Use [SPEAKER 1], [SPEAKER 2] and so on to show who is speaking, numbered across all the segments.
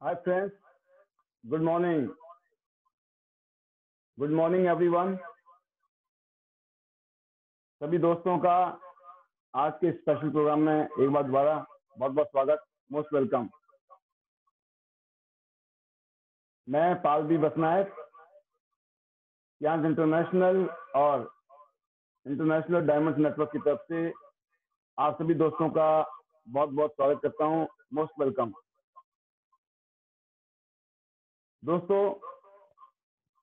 [SPEAKER 1] Hi friends, good morning. Good morning everyone. सभी दोस्तों का आज के स्पेशल प्रोग्राम में एक बार दोबारा बहुत बहुत स्वागत, मोस्ट वेलकम। मैं पाल बी बसनायक, यांस इंटरनेशनल और इंटरनेशनल डायमंड्स नेटवर्क की तरफ से आप सभी दोस्तों का बहुत बहुत स्वागत करता हूं, मोस्ट वेलकम। दोस्तों,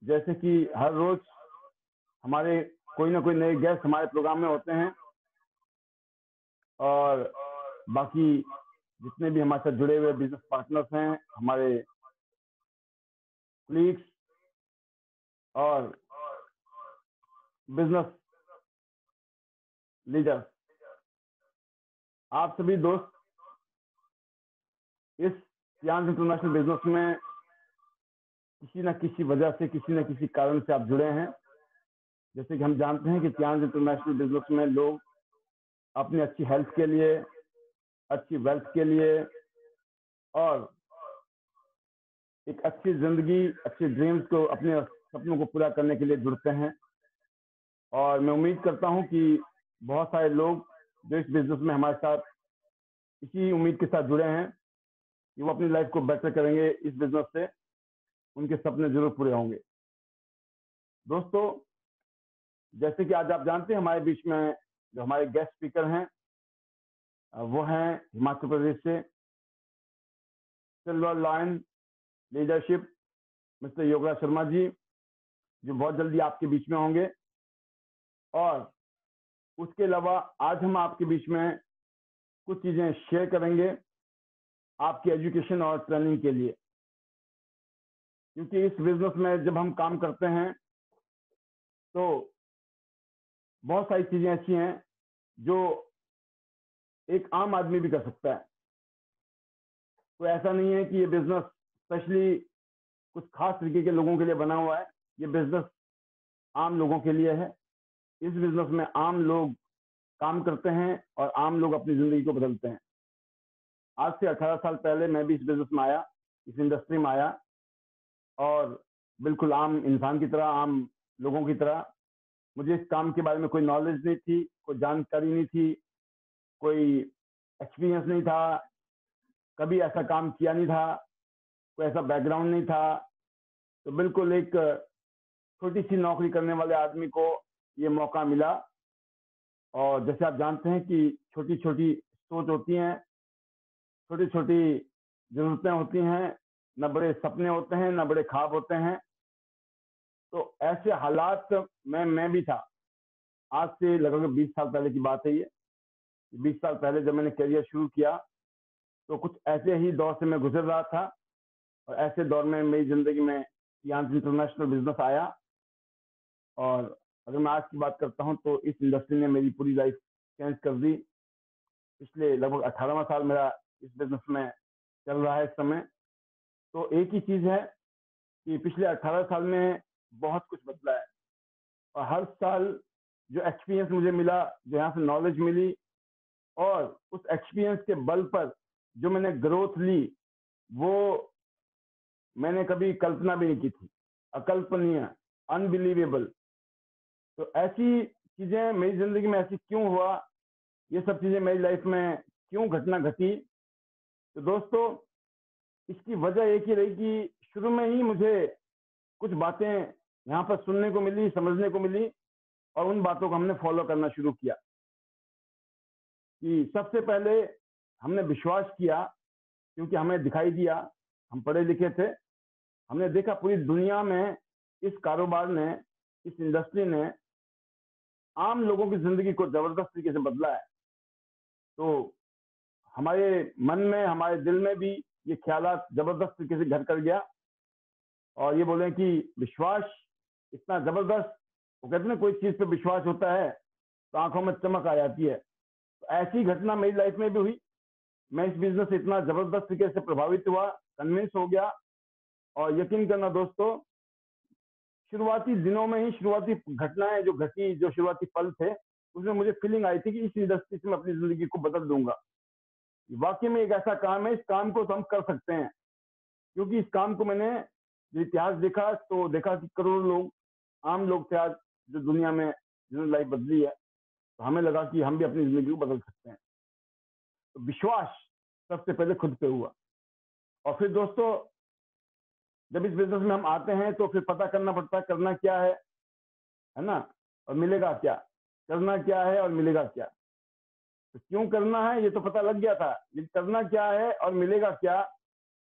[SPEAKER 1] जैसे कि हर रोज हमारे कोई ना कोई नए गेस्ट हमारे प्रोग्राम में होते हैं और बाकी जितने भी हमारे साथ जुड़े हुए बिजनेस पार्टनर्स हैं, हमारे कलीग्स और बिजनेस लीडर्स, आप सभी दोस्त इस यांस इंटरनेशनल बिजनेस में किसी न किसी वजह से, किसी न किसी कारण से आप जुड़े हैं। जैसे कि हम जानते हैं कि यांस इंटरनेशनल बिजनेस में लोग अपनी अच्छी हेल्थ के लिए, अच्छी वेल्थ के लिए और एक अच्छी जिंदगी, अच्छे ड्रीम्स को, अपने सपनों को पूरा करने के लिए जुड़ते हैं। और मैं उम्मीद करता हूं कि बहुत सारे लोग जो इस बिजनेस में हमारे साथ इसी उम्मीद के साथ जुड़े हैं कि वो अपनी लाइफ को बेटर करेंगे, इस बिजनेस से उनके सपने जरूर पूरे होंगे। दोस्तों, जैसे कि आज आप जानते हैं, हमारे बीच में जो हमारे गेस्ट स्पीकर हैं वो हैं हिमाचल प्रदेश से silver lion leadership mister Yograj Sharma ji, जो बहुत जल्दी आपके बीच में होंगे। और उसके अलावा आज हम आपके बीच में कुछ चीजें शेयर करेंगे आपकी एजुकेशन और ट्रेनिंग के लिए, क्योंकि इस बिजनेस में जब हम काम करते हैं तो बहुत सारी चीजें ऐसी हैं जो एक आम आदमी भी कर सकता है। तो ऐसा नहीं है कि ये बिजनेस स्पेशली कुछ खास तरीके के लोगों के लिए बना हुआ है। ये बिजनेस आम लोगों के लिए है। इस बिजनेस में आम लोग काम करते हैं और आम लोग अपनी जिंदगी को बदलते हैं। आज से 18 साल पहले मैं भी इस बिजनेस में आया, इस इंडस्ट्री में आया, और बिल्कुल आम इंसान की तरह, आम लोगों की तरह मुझे इस काम के बारे में कोई नॉलेज नहीं थी, कोई जानकारी नहीं थी, कोई एक्सपीरियंस नहीं था, कभी ऐसा काम किया नहीं था, कोई ऐसा बैकग्राउंड नहीं था। तो बिल्कुल एक छोटी सी नौकरी करने वाले आदमी को ये मौका मिला। और जैसे आप जानते हैं कि छोटी छोटी सोच होती हैं, छोटी छोटी जरूरतें होती हैं, न बड़े सपने होते हैं, न बड़े ख्वाब होते हैं। तो ऐसे हालात में मैं भी था। आज से लगभग 20 साल पहले की बात है ये। 20 साल पहले जब मैंने करियर शुरू किया तो कुछ ऐसे ही दौर से मैं गुजर रहा था, और ऐसे दौर में मेरी जिंदगी में यांस इंटरनेशनल बिजनेस आया। और अगर मैं आज की बात करता हूं तो इस इंडस्ट्री ने मेरी पूरी लाइफ चेंज कर दी। पिछले लगभग 18वां साल मेरा इस बिजनेस में चल रहा है इस समय। तो एक ही चीज है कि पिछले 18 साल में बहुत कुछ बदला है, और हर साल जो एक्सपीरियंस मुझे मिला, जो यहाँ से नॉलेज मिली, और उस एक्सपीरियंस के बल पर जो मैंने ग्रोथ ली, वो मैंने कभी कल्पना भी नहीं की थी। अकल्पनीय, अनबिलीवेबल। तो ऐसी चीजें मेरी जिंदगी में ऐसी क्यों हुआ, ये सब चीजें मेरी लाइफ में क्यों घटना घटी। तो दोस्तों, इसकी वजह एक ही रही कि शुरू में ही मुझे कुछ बातें यहाँ पर सुनने को मिली, समझने को मिली, और उन बातों को हमने फॉलो करना शुरू किया। कि सबसे पहले हमने विश्वास किया, क्योंकि हमें दिखाई दिया, हम पढ़े लिखे थे, हमने देखा पूरी दुनिया में इस कारोबार ने, इस इंडस्ट्री ने आम लोगों की जिंदगी को जबरदस्त तरीके से बदला है। तो हमारे मन में, हमारे दिल में भी ये ख्यालात जबरदस्त तरीके से घर कर गया, और ये बोले कि विश्वास इतना जबरदस्त, वो कहते हैं ना, कोई चीज पे विश्वास होता है तो आंखों में चमक आ जाती है। तो ऐसी घटना मेरी लाइफ में भी हुई। मैं इस बिजनेस से इतना जबरदस्त तरीके से प्रभावित हुआ, कन्विंस हो गया। और यकीन करना दोस्तों, शुरुआती दिनों में ही शुरुआती घटनाएं जो घटी, जो शुरुआती पल थे, उसमें मुझे फीलिंग आई थी कि इस इंडस्ट्री से मैं अपनी जिंदगी को बदल दूंगा। वाकई में एक ऐसा काम है, इस काम को तो हम कर सकते हैं। क्योंकि इस काम को मैंने जो इतिहास देखा तो देखा कि करोड़ों लोग, आम लोग थे आज जो दुनिया में जिन्होंने लाइफ बदली है, तो हमें लगा कि हम भी अपनी जिंदगी को बदल सकते हैं। तो विश्वास सबसे पहले खुद पे हुआ, और फिर दोस्तों जब इस बिजनेस में हम आते हैं तो फिर पता करना पड़ता है करना क्या है ना, और मिलेगा क्या, करना क्या है और मिलेगा क्या। तो क्यों करना है ये तो पता लग गया था, लेकिन करना क्या है और मिलेगा क्या,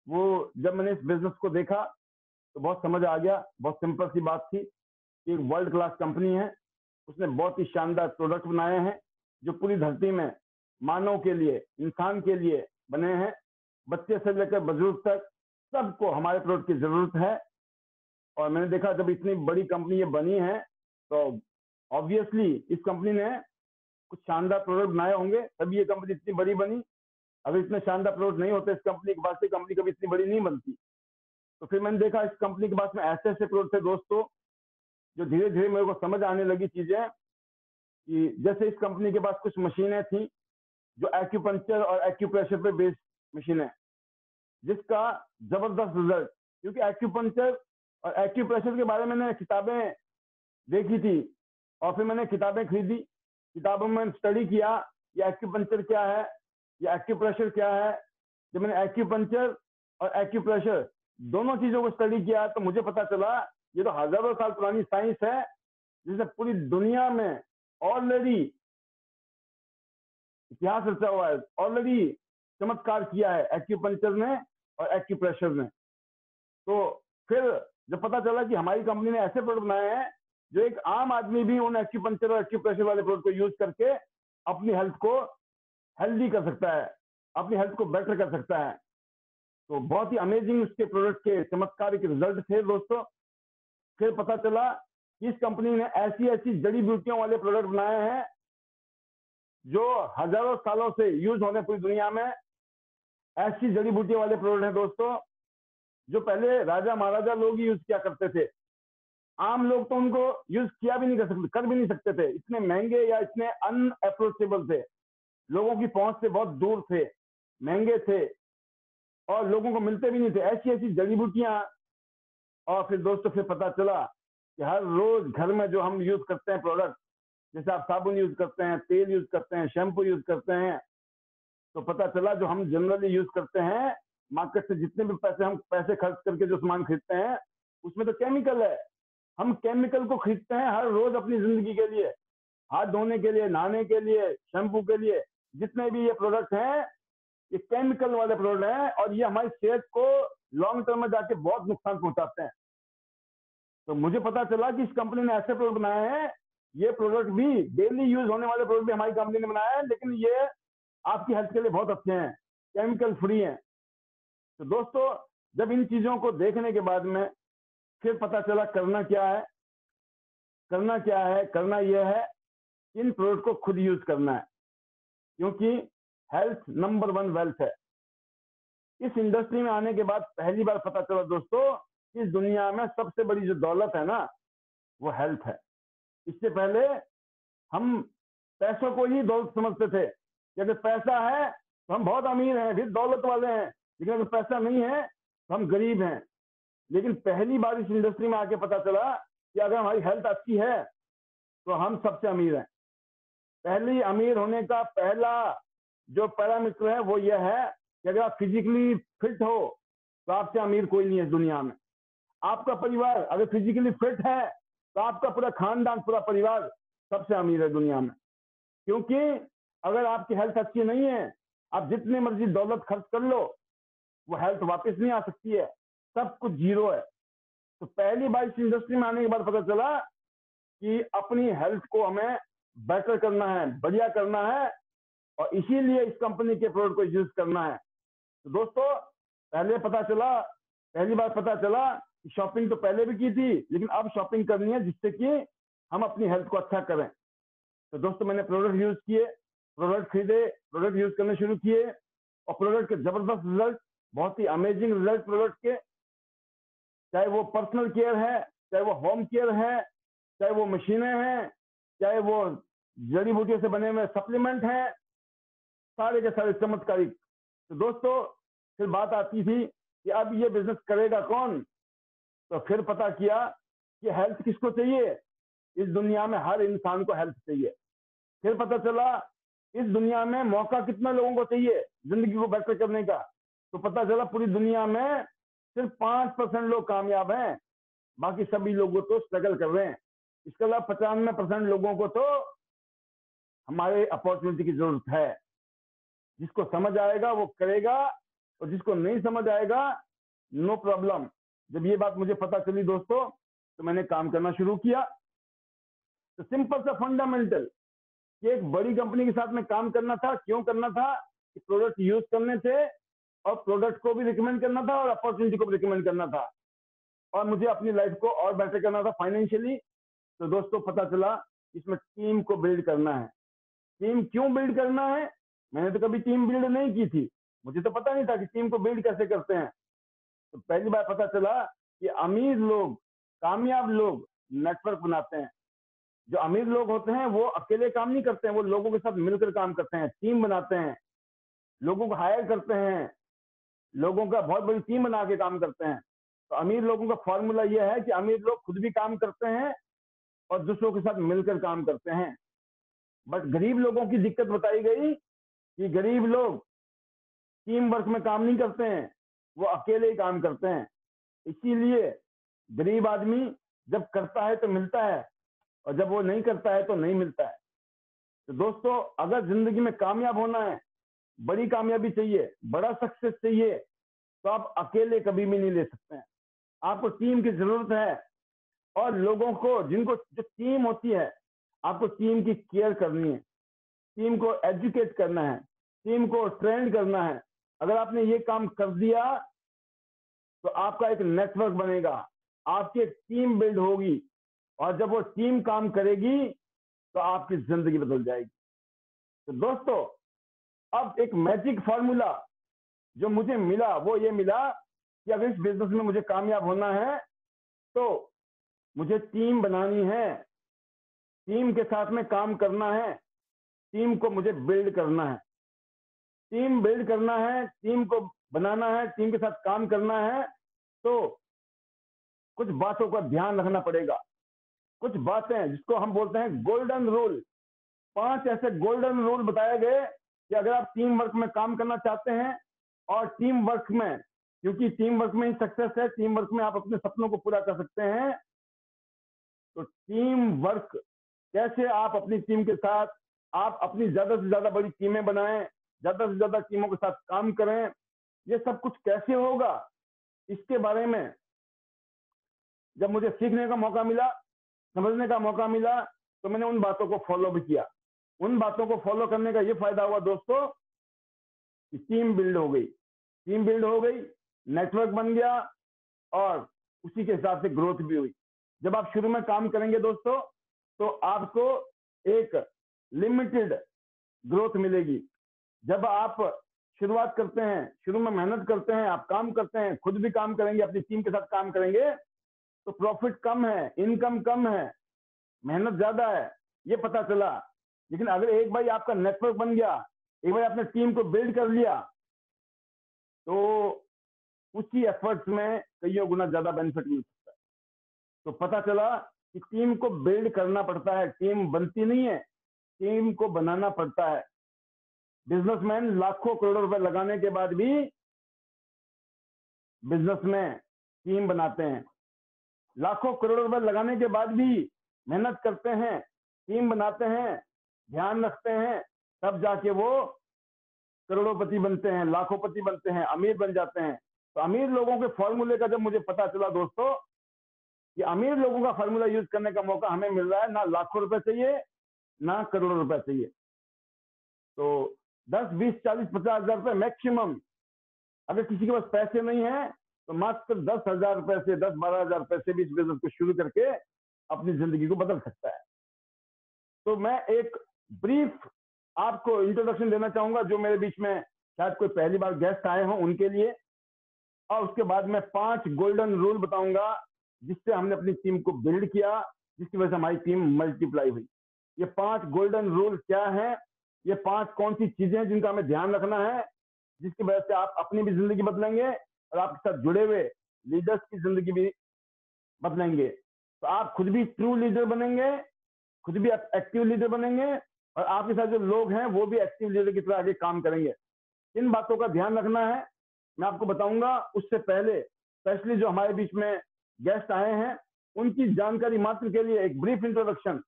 [SPEAKER 1] वो जब मैंने इस बिजनेस को देखा तो बहुत समझ आ गया। बहुत सिंपल सी बात थी, एक वर्ल्ड क्लास कंपनी है, उसने बहुत ही शानदार प्रोडक्ट बनाए हैं जो पूरी धरती में मानव के लिए, इंसान के लिए बने हैं। बच्चे से लेकर बुजुर्ग तक सबको हमारे प्रोडक्ट की जरूरत है। और मैंने देखा जब इतनी बड़ी कंपनी ये बनी है तो ऑब्वियसली इस कंपनी ने कुछ शानदार प्रोडक्ट बनाए होंगे, तभी ये कंपनी इतनी बड़ी बनी। अगर इतने शानदार प्रोडक्ट नहीं होते इस कंपनी के पास, से कंपनी कभी इतनी बड़ी नहीं बनती। तो फिर मैंने देखा इस कंपनी के पास में ऐसे ऐसे प्रोडक्ट थे दोस्तों, जो धीरे धीरे मेरे को समझ आने लगी चीजें, कि जैसे इस कंपनी के पास कुछ मशीनें थी जो एक्यूपंक्चर और एक्यूप्रेशर पे बेस्ड मशीन है, जिसका जबरदस्त रिजल्ट, क्योंकि एक्यूपंक्चर और एक्यूप्रेशर के बारे में मैंने किताबें देखी थी और फिर मैंने किताबें खरीदी, किताबों में स्टडी किया ये एक्यूपंक्चर क्या है, ये एक्यूप्रेशर क्या है। जब मैंने एक्यूपंक्चर और एक्यूप्रेशर दोनों चीजों को स्टडी किया तो मुझे पता चला ये तो हजारों साल पुरानी साइंस है, जिसने पूरी दुनिया में ऑलरेडी इतिहास रचा हुआ है, ऑलरेडी चमत्कार किया है एक्यूपंक्चर ने और एक्यूप्रेशर ने। तो फिर जब पता चला कि हमारी कंपनी ने ऐसे प्रोडक्ट बनाए हैं जो एक आम आदमी भी उन एक्यूपंक्चर और एक्यूप्रेशर वाले प्रोडक्ट को यूज करके अपनी हेल्थ को हेल्दी कर सकता है, अपनी हेल्थ को बेटर कर सकता है। तो बहुत ही अमेजिंग उसके प्रोडक्ट के चमत्कारिक रिजल्ट थे दोस्तों। फिर पता चला कि इस कंपनी ने ऐसी ऐसी जड़ी बूटियों वाले प्रोडक्ट बनाए हैं जो हजारों सालों से यूज होने पूरी दुनिया में। ऐसी जड़ी बूटियों वाले प्रोडक्ट हैं दोस्तों जो पहले राजा महाराजा लोग ही यूज किया करते थे, आम लोग तो उनको यूज किया भी नहीं कर भी नहीं सकते थे, इतने महंगे या इतने अनअप्रोचेबल थे, लोगों की पहुंच से बहुत दूर थे, महंगे थे और लोगों को मिलते भी नहीं थे ऐसी ऐसी जड़ी बूटियां। और फिर दोस्तों फिर पता चला कि हर रोज घर में जो हम यूज करते हैं प्रोडक्ट, जैसे आप साबुन यूज करते हैं, तेल यूज करते हैं, शैम्पू यूज करते हैं, तो पता चला जो हम जनरली यूज करते हैं मार्केट से जितने भी हम पैसे खर्च करके जो सामान खरीदते हैं उसमें तो केमिकल है। हम केमिकल को खरीदते हैं हर रोज अपनी जिंदगी के लिए, हाथ धोने के लिए, नहाने के लिए, शैम्पू के लिए, जितने भी ये प्रोडक्ट हैं ये केमिकल वाले प्रोडक्ट हैं और ये हमारी सेहत को लॉन्ग टर्म में जाके बहुत नुकसान पहुंचाते हैं। तो मुझे पता चला कि इस कंपनी ने ऐसे प्रोडक्ट बनाए हैं, ये प्रोडक्ट भी डेली यूज होने वाले प्रोडक्ट भी हमारी कंपनी ने बनाया है, लेकिन ये आपकी हेल्थ के लिए बहुत अच्छे हैं, केमिकल फ्री हैं। तो दोस्तों जब इन चीजों को देखने के बाद में फिर पता चला करना क्या है, करना क्या है, करना यह है इन प्रोडक्ट को खुद यूज करना है, क्योंकि हेल्थ नंबर 1 वेल्थ है। इस इंडस्ट्री में आने के बाद पहली बार पता चला दोस्तों इस दुनिया में सबसे बड़ी जो दौलत है ना वो हेल्थ है। इससे पहले हम पैसों को ही दौलत समझते थे कि अगर पैसा है तो हम बहुत अमीर हैं, फिर दौलत वाले हैं, लेकिन अगर पैसा नहीं है तो हम गरीब हैं। लेकिन पहली बार इस इंडस्ट्री में आके पता चला कि अगर हमारी हेल्थ अच्छी है तो हम सबसे अमीर हैं। पहली अमीर होने का पहला जो पैरामीटर है वो यह है कि अगर आप फिजिकली फिट हो तो आपसे अमीर कोई नहीं है दुनिया में। आपका परिवार अगर फिजिकली फिट है तो आपका पूरा खानदान, पूरा परिवार सबसे अमीर है दुनिया में। क्योंकि अगर आपकी हेल्थ अच्छी नहीं है, आप जितने मर्जी दौलत खर्च कर लो, वो हेल्थ वापस नहीं आ सकती है, सब कुछ जीरो है। तो पहली बार इस इंडस्ट्री में आने के बाद पता चला कि अपनी हेल्थ को हमें बेटर करना है, बढ़िया करना है, और इसीलिए इस कंपनी के प्रोडक्ट को यूज करना है। तो दोस्तों पहली बार पता चला कि शॉपिंग तो पहले भी की थी, लेकिन अब शॉपिंग करनी है जिससे कि हम अपनी हेल्थ को अच्छा करें। तो दोस्तों मैंने प्रोडक्ट यूज किए, प्रोडक्ट खरीदे, प्रोडक्ट यूज करने शुरू किए और प्रोडक्ट के जबरदस्त रिजल्ट, बहुत ही अमेजिंग रिजल्ट प्रोडक्ट के। चाहे वो पर्सनल केयर है, चाहे वो होम केयर है, चाहे वो मशीनें हैं, चाहे वो जड़ी बूटियों से बने हुए सप्लीमेंट हैं, सारे के सारे चमत्कारिक। तो दोस्तों फिर बात आती थी कि अब ये बिजनेस करेगा कौन, तो फिर पता किया कि हेल्थ किसको चाहिए, इस दुनिया में हर इंसान को हेल्थ चाहिए। फिर पता चला इस दुनिया में मौका कितना लोगों को चाहिए जिंदगी को बेहतर करने का, तो पता चला पूरी दुनिया में सिर्फ 5% लोग कामयाब हैं, बाकी सभी लोगों तो स्ट्रगल कर रहे हैं। इसके अलावा 95% लोगों को तो हमारे अपॉर्चुनिटी की जरूरत है। जिसको समझ आएगा वो करेगा, और जिसको नहीं समझ आएगा नो प्रॉब्लम। जब ये बात मुझे पता चली दोस्तों, तो मैंने काम करना शुरू किया। तो सिंपल सा फंडामेंटल कि एक बड़ी कंपनी के साथ में काम करना था। क्यों करना था? कि प्रोडक्ट यूज करने थे, और प्रोडक्ट को भी रिकमेंड करना था, और अपॉर्चुनिटी को भी रिकमेंड करना था, और मुझे अपनी लाइफ को और बेटर करना था फाइनेंशियली। तो दोस्तों पता चला इसमें टीम को बिल्ड करना है। टीम क्यों बिल्ड करना है? मैंने तो कभी टीम बिल्ड नहीं की थी, मुझे तो पता नहीं था कि टीम को बिल्ड कैसे करते हैं। तो पहली बार पता चला कि अमीर लोग, कामयाब लोग नेटवर्क बनाते हैं। जो अमीर लोग होते हैं वो अकेले काम नहीं करते हैं, वो लोगों के साथ मिलकर काम करते हैं, टीम बनाते हैं, लोगों को हायर करते हैं, लोगों का बहुत बड़ी टीम बना के काम करते हैं। तो अमीर लोगों का फॉर्मूला यह है कि अमीर लोग खुद भी काम करते हैं और दूसरों के साथ मिलकर काम करते हैं। बट गरीब लोगों की दिक्कत बताई गई कि गरीब लोग टीम वर्क में काम नहीं करते हैं, वो अकेले ही काम करते हैं। इसीलिए गरीब आदमी जब करता है तो मिलता है, और जब वो नहीं करता है तो नहीं मिलता है। तो दोस्तों अगर जिंदगी में कामयाब होना है, बड़ी कामयाबी चाहिए, बड़ा सक्सेस चाहिए, तो आप अकेले कभी भी नहीं ले सकते हैं। आपको टीम की जरूरत है, और लोगों को, जिनको जो टीम होती है, आपको टीम की केयर करनी है, टीम को एजुकेट करना है, टीम को ट्रेन करना है। अगर आपने ये काम कर दिया तो आपका एक नेटवर्क बनेगा, आपकी एक टीम बिल्ड होगी, और जब वो टीम काम करेगी तो आपकी जिंदगी बदल जाएगी। तो दोस्तों अब एक मैजिक फॉर्मूला जो मुझे मिला वो ये मिला कि अगर इस बिजनेस में मुझे कामयाब होना है तो मुझे टीम बनानी है, टीम के साथ में काम करना है, टीम को मुझे बिल्ड करना है। टीम बिल्ड करना है, टीम को बनाना है, टीम के साथ काम करना है, तो कुछ बातों का ध्यान रखना पड़ेगा। कुछ बातें जिसको हम बोलते हैं गोल्डन रूल, 5 ऐसे गोल्डन रूल बताए गए कि अगर आप टीम वर्क में काम करना चाहते हैं, और टीम वर्क में, क्योंकि टीम वर्क में ही सक्सेस है, टीम वर्क में आप अपने सपनों को पूरा कर सकते हैं। तो टीम वर्क कैसे आप अपनी टीम के साथ, आप अपनी ज्यादा से ज्यादा बड़ी टीमें बनाएं, ज्यादा से ज्यादा टीमों के साथ काम करें, ये सब कुछ कैसे होगा, इसके बारे में जब मुझे सीखने का मौका मिला, समझने का मौका मिला, तो मैंने उन बातों को फॉलो भी किया। उन बातों को फॉलो करने का ये फायदा हुआ दोस्तों कि टीम बिल्ड हो गई, टीम बिल्ड हो गई, नेटवर्क बन गया, और उसी के हिसाब से ग्रोथ भी हुई। जब आप शुरू में काम करेंगे दोस्तों, तो आपको एक लिमिटेड ग्रोथ मिलेगी। जब आप शुरुआत करते हैं, शुरू में मेहनत करते हैं, आप काम करते हैं, खुद भी काम करेंगे, अपनी टीम के साथ काम करेंगे, तो प्रॉफिट कम है, इनकम कम है, मेहनत ज्यादा है, ये पता चला। लेकिन अगर एक बार आपका नेटवर्क बन गया, एक बार आपने टीम को बिल्ड कर लिया, तो उसी एफर्ट्स में कईयों गुना ज्यादा बेनिफिट मिल सकता है। तो पता चला कि टीम को बिल्ड करना पड़ता है, टीम बनती नहीं है, टीम को बनाना पड़ता है। बिजनेसमैन लाखों करोड़ों रुपए लगाने के बाद भी बिजनेस में टीम बनाते हैं, लाखों करोड़ों रुपए लगाने के बाद भी मेहनत करते हैं, टीम बनाते हैं, ध्यान रखते हैं, तब जाके वो करोड़ोंपति बनते हैं, लाखोंपति बनते हैं, अमीर बन जाते हैं। तो अमीर लोगों के फॉर्मूले का जब मुझे पता चला दोस्तों कि अमीर लोगों का फॉर्मूला यूज करने का मौका हमें मिल रहा है, ना लाखों रुपए चाहिए, ना करोड़ों रुपए चाहिए। तो 10, 20, 40, 50 हजार रुपए मैक्सिमम। अगर किसी के पास पैसे नहीं है तो मात्र 10,000 रुपए से, 10-12 हजार रुपए से भी इस बिजनेस को शुरू करके अपनी जिंदगी को बदल सकता है। तो मैं एक ब्रीफ आपको इंट्रोडक्शन देना चाहूंगा, जो मेरे बीच में शायद कोई पहली बार गेस्ट आए हों उनके लिए, और उसके बाद मैं 5 गोल्डन रूल बताऊंगा जिससे हमने अपनी टीम को बिल्ड किया, जिसकी वजह से हमारी टीम मल्टीप्लाई हुई। ये 5 गोल्डन रूल क्या है, ये 5 कौन सी चीजें हैं जिनका हमें ध्यान रखना है, जिसकी वजह से आप अपनी भी जिंदगी बदलेंगे, और आपके साथ जुड़े हुए लीडर्स की जिंदगी भी बदलेंगे। तो आप खुद भी ट्रू लीडर बनेंगे, खुद भी एक्टिव लीडर बनेंगे, और आपके साथ जो लोग हैं वो भी एक्टिव लीडर की तरह आगे काम करेंगे। इन बातों का ध्यान रखना है, मैं आपको बताऊंगा। उससे पहले स्पेशली जो हमारे बीच में गेस्ट आए हैं उनकी जानकारी मात्र के लिए एक ब्रीफ इंट्रोडक्शन।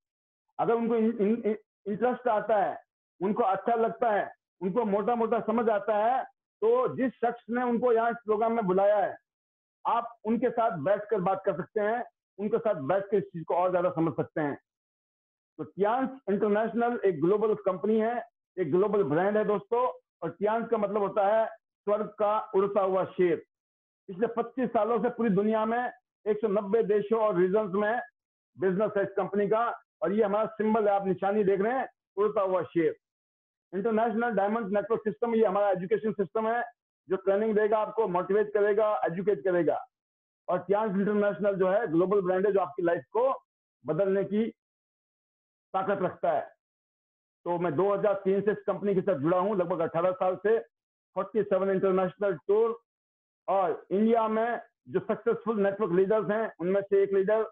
[SPEAKER 1] अगर उनको इंटरेस्ट आता है, उनको अच्छा लगता है, उनको मोटा मोटा समझ आता है, तो जिस शख्स ने उनको यहाँ इस प्रोग्राम में बुलाया है आप उनके साथ बैठकर बात कर सकते हैं, उनके साथ बैठकर इस चीज को और ज्यादा समझ सकते हैं। तो टियांस इंटरनेशनल एक ग्लोबल कंपनी है, एक ग्लोबल ब्रांड है दोस्तों। और टियांस का मतलब होता है स्वर्ग का उड़ता हुआ शेर। पिछले 25 सालों से पूरी दुनिया में 190 देशों और रीजन्स में बिजनेस है इस कंपनी का, और ये हमारा सिंबल है, आप निशानी देख रहे हैं, उड़ता हुआ शेर। इंटरनेशनल डायमंड नेटवर्क सिस्टम, ये हमारा एजुकेशन सिस्टम है जो ट्रेनिंग देगा, आपको मोटिवेट करेगा, एजुकेट करेगा। और टियांस इंटरनेशनल जो है ग्लोबल ब्रांड है जो आपकी लाइफ को बदलने की ताकत रखता है। तो मैं 2003 से इस कंपनी के साथ जुड़ा हूं, लगभग 18 साल से। 47 इंटरनेशनल टूर, और इंडिया में जो सक्सेसफुल नेटवर्क लीडर्स हैं उनमें से एक लीडर,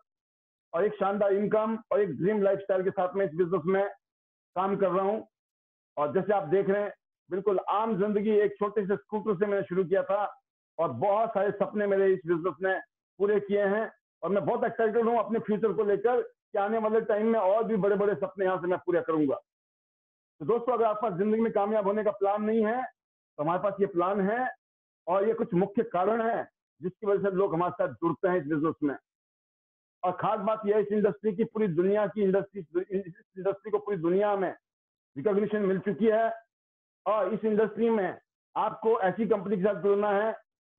[SPEAKER 1] और एक शानदार इनकम और एक ड्रीम लाइफस्टाइल के साथ में इस बिजनेस में काम कर रहा हूं। और जैसे आप देख रहे हैं, बिल्कुल आम जिंदगी, एक छोटे से स्कूटर से मैंने शुरू किया था और बहुत सारे सपने मेरे इस बिजनेस ने पूरे किए हैं। और मैं बहुत एक्साइटेड हूं अपने फ्यूचर को लेकर कि आने वाले टाइम में और भी बड़े बड़े सपने यहाँ से मैं पूरे करूंगा। तो दोस्तों, अगर आपके पास जिंदगी में कामयाब होने का प्लान नहीं है तो हमारे पास ये प्लान है, और ये कुछ मुख्य कारण है जिसकी वजह से लोग हमारे साथ जुड़ते हैं इस बिजनेस में। और खास बात यह है, इस इंडस्ट्री की, पूरी दुनिया की इंडस्ट्री को पूरी दुनिया में रिकॉग्निशन मिल चुकी है। और इस इंडस्ट्री में आपको ऐसी कंपनी के साथ जुड़ना है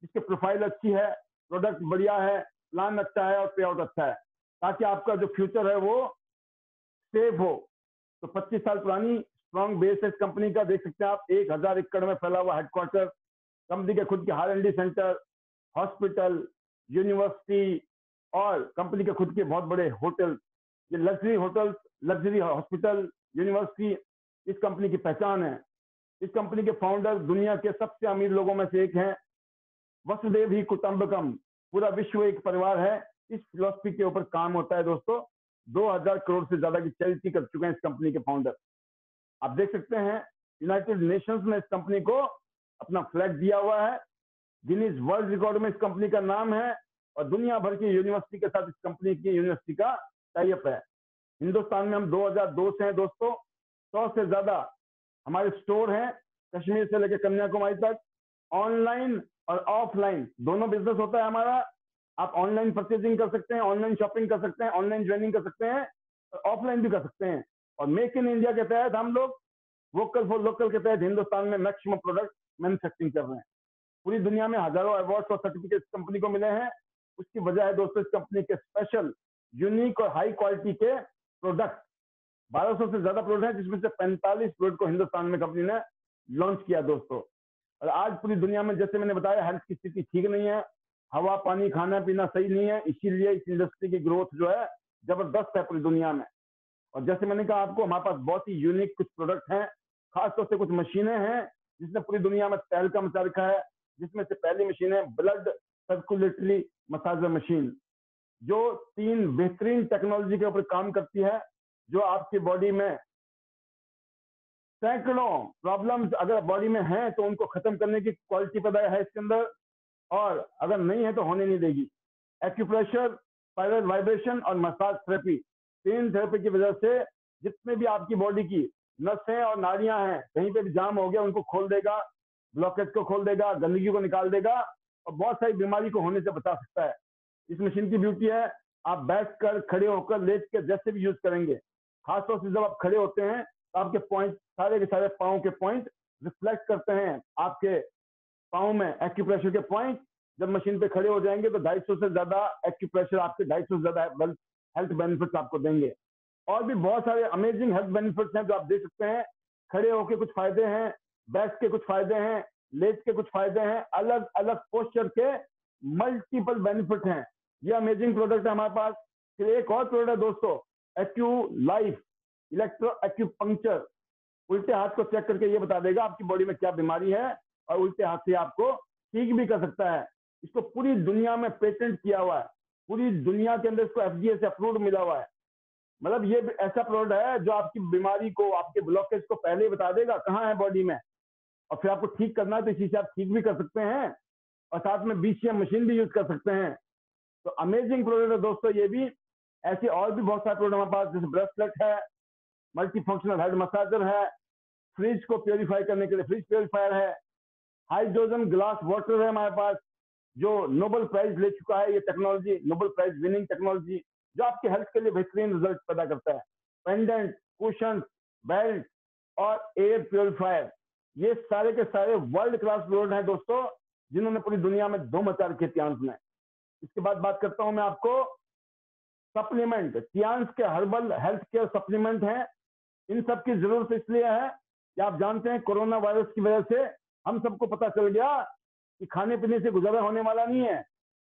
[SPEAKER 1] जिसकी प्रोफाइल अच्छी है, प्रोडक्ट बढ़िया है, प्लान अच्छा है और पे आउट अच्छा है, ताकि आपका जो फ्यूचर है वो सेफ हो। तो 25 साल पुरानी स्ट्रॉन्ग बेस है इस कंपनी का, देख सकते हैं आप, 1000 एकड़ में फैला हुआ हेडक्वार्टर, कंपनी के खुद के R&D सेंटर, हॉस्पिटल, यूनिवर्सिटी, और कंपनी के खुद के बहुत बड़े होटल। ये luxury hotels, luxury hospital, university इस कंपनी की पहचान है। इस कंपनी के फाउंडर दुनिया के सबसे अमीर लोगों में से एक हैं। वसुदेव ही कुटुंबकम, पूरा विश्व एक परिवार है, इस फिलॉसफी के ऊपर काम होता है दोस्तों। 2000 करोड़ से ज्यादा की चैरिटी कर चुके हैं इस कंपनी के फाउंडर। आप देख सकते हैं, यूनाइटेड नेशंस ने इस कंपनी को अपना फ्लैग दिया हुआ है, गिनीज वर्ल्ड रिकॉर्ड में इस कंपनी का नाम है, और दुनिया भर की यूनिवर्सिटी के साथ इस कंपनी की यूनिवर्सिटी का टाई अप है। हिंदुस्तान में हम 2002 से हैं दोस्तों। 100 से ज्यादा हमारे स्टोर हैं, कश्मीर से लेकर कन्याकुमारी तक। ऑनलाइन और ऑफलाइन दोनों बिजनेस होता है हमारा। आप ऑनलाइन परचेजिंग कर सकते हैं, ऑनलाइन शॉपिंग कर सकते हैं, ऑनलाइन ज्वाइनिंग कर सकते हैं, और ऑफलाइन भी कर सकते हैं। और मेक इन इंडिया के तहत हम लोग वोकल फॉर लोकल के तहत हिंदुस्तान में मैक्सिमम प्रोडक्ट मैन्युफैक्चरिंग कर रहे हैं। पूरी दुनिया में हजारों अवार्ड्स और सर्टिफिकेट कंपनी को मिले हैं। उसकी वजह है दोस्तों इस कंपनी के स्पेशल, यूनिक और हाई क्वालिटी के प्रोडक्ट। 1200 से ज्यादा प्रोडक्ट हैं, जिसमें से 45 प्रोडक्ट को हिंदुस्तान में कंपनी ने लॉन्च किया दोस्तों। और आज पूरी दुनिया में, जैसे मैंने बताया, हेल्थ की स्थिति ठीक नहीं है, हवा पानी खाना पीना सही नहीं है, इसीलिए इस इंडस्ट्री की ग्रोथ जो है जबरदस्त है पूरी दुनिया में। और जैसे मैंने कहा आपको, हमारे पास बहुत ही यूनिक कुछ प्रोडक्ट हैं, खासतौर से कुछ मशीनें हैं जिसने पूरी दुनिया में तहलका मचा रखा है। जिसमें से पहली मशीन है ब्लड सर्कुलेटरी मसाजर मशीन, जो 3 बेहतरीन टेक्नोलॉजी के ऊपर काम करती है, जो आपकी बॉडी में सैकड़ों प्रॉब्लम्स अगर बॉडी में हैं तो उनको खत्म करने की क्वालिटी पैदा है इसके अंदर, और अगर नहीं है तो होने नहीं देगी। एक्यूप्रेशर, स्पाइरल वाइब्रेशन और मसाज थेरेपी, 3 थेरेपी की वजह से जितने भी आपकी बॉडी की नसें और नाड़ियां हैं, कहीं पे भी जाम हो गया उनको खोल देगा, ब्लॉकेज को खोल देगा, गंदगी को निकाल देगा, और बहुत सारी बीमारी को होने से बचा सकता है। इस मशीन की ब्यूटी है, आप बैठकर, खड़े होकर, लेट कर, जैसे भी यूज करेंगे। खासतौर से जब आप खड़े होते हैं तो आपके पॉइंट, सारे के सारे पाँव के पॉइंट रिफ्लेक्ट करते हैं आपके पाँव में एक्यूप्रेशर के पॉइंट। जब मशीन पे खड़े हो जाएंगे तो 250 से ज्यादा एक्यूप्रेशर आपके 250 से ज्यादा हेल्थ बेनिफिट्स आपको देंगे। और भी बहुत सारे अमेजिंग हेल्थ बेनिफिट्स हैं जो आप देख सकते हैं। खड़े होके कुछ फायदे हैं, बैठ के कुछ फायदे हैं, लेट के कुछ फायदे हैं, अलग अलग पोस्चर के मल्टीपल बेनिफिट हैं। ये अमेजिंग प्रोडक्ट है हमारे पास। फिर एक और प्रोडक्ट है दोस्तों, एक्यू लाइफ इलेक्ट्रो एक्यूपंक्चर। उल्टे हाथ को चेक करके ये बता देगा आपकी बॉडी में क्या बीमारी है, और उल्टे हाथ से आपको ठीक भी कर सकता है। इसको पूरी दुनिया में पेटेंट किया हुआ है, पूरी दुनिया के अंदर इसको एफडीए से अप्रूव्ड मिला हुआ है। मतलब ये ऐसा प्रोडक्ट है जो आपकी बीमारी को, आपके ब्लॉकेज को पहले ही बता देगा कहाँ है बॉडी में, और फिर आपको ठीक करना है तो इसी से आप ठीक भी कर सकते हैं, और साथ में बीसीएम मशीन भी यूज कर सकते हैं। तो अमेजिंग प्रोडक्ट है दोस्तों ये भी। ऐसे और भी बहुत सारे प्रोडक्ट हमारे पास, जैसे ब्रेसलेट है, मल्टी फंक्शनल हेड मसाजर है, फ्रिज को प्योरीफाई करने के लिए फ्रिज प्योरीफायर है, हाइड्रोजन ग्लास वाटर है हमारे पास, जो नोबेल प्राइज ले चुका है, ये technology Nobel prize winning technology, जो आपके हेल्थ के लिए बेहतरीन रिजल्ट पैदा करता है। पेंडेंट, कुशन, बेल्ट और एयर प्योरीफायर, ये सारे के सारे वर्ल्ड क्लास प्रोडक्ट हैं दोस्तों, जिन्होंने पूरी दुनिया में धूम मचा रखी है तियांस में। इसके बाद बात करता हूं मैं आपको सप्लीमेंट। तियांस के हर्बल हेल्थ केयर सप्लीमेंट हैं। इन सब की जरूरत इसलिए है कि आप जानते हैं कोरोना वायरस की वजह से हम सबको पता चल गया कि खाने पीने से गुजारा होने वाला नहीं है,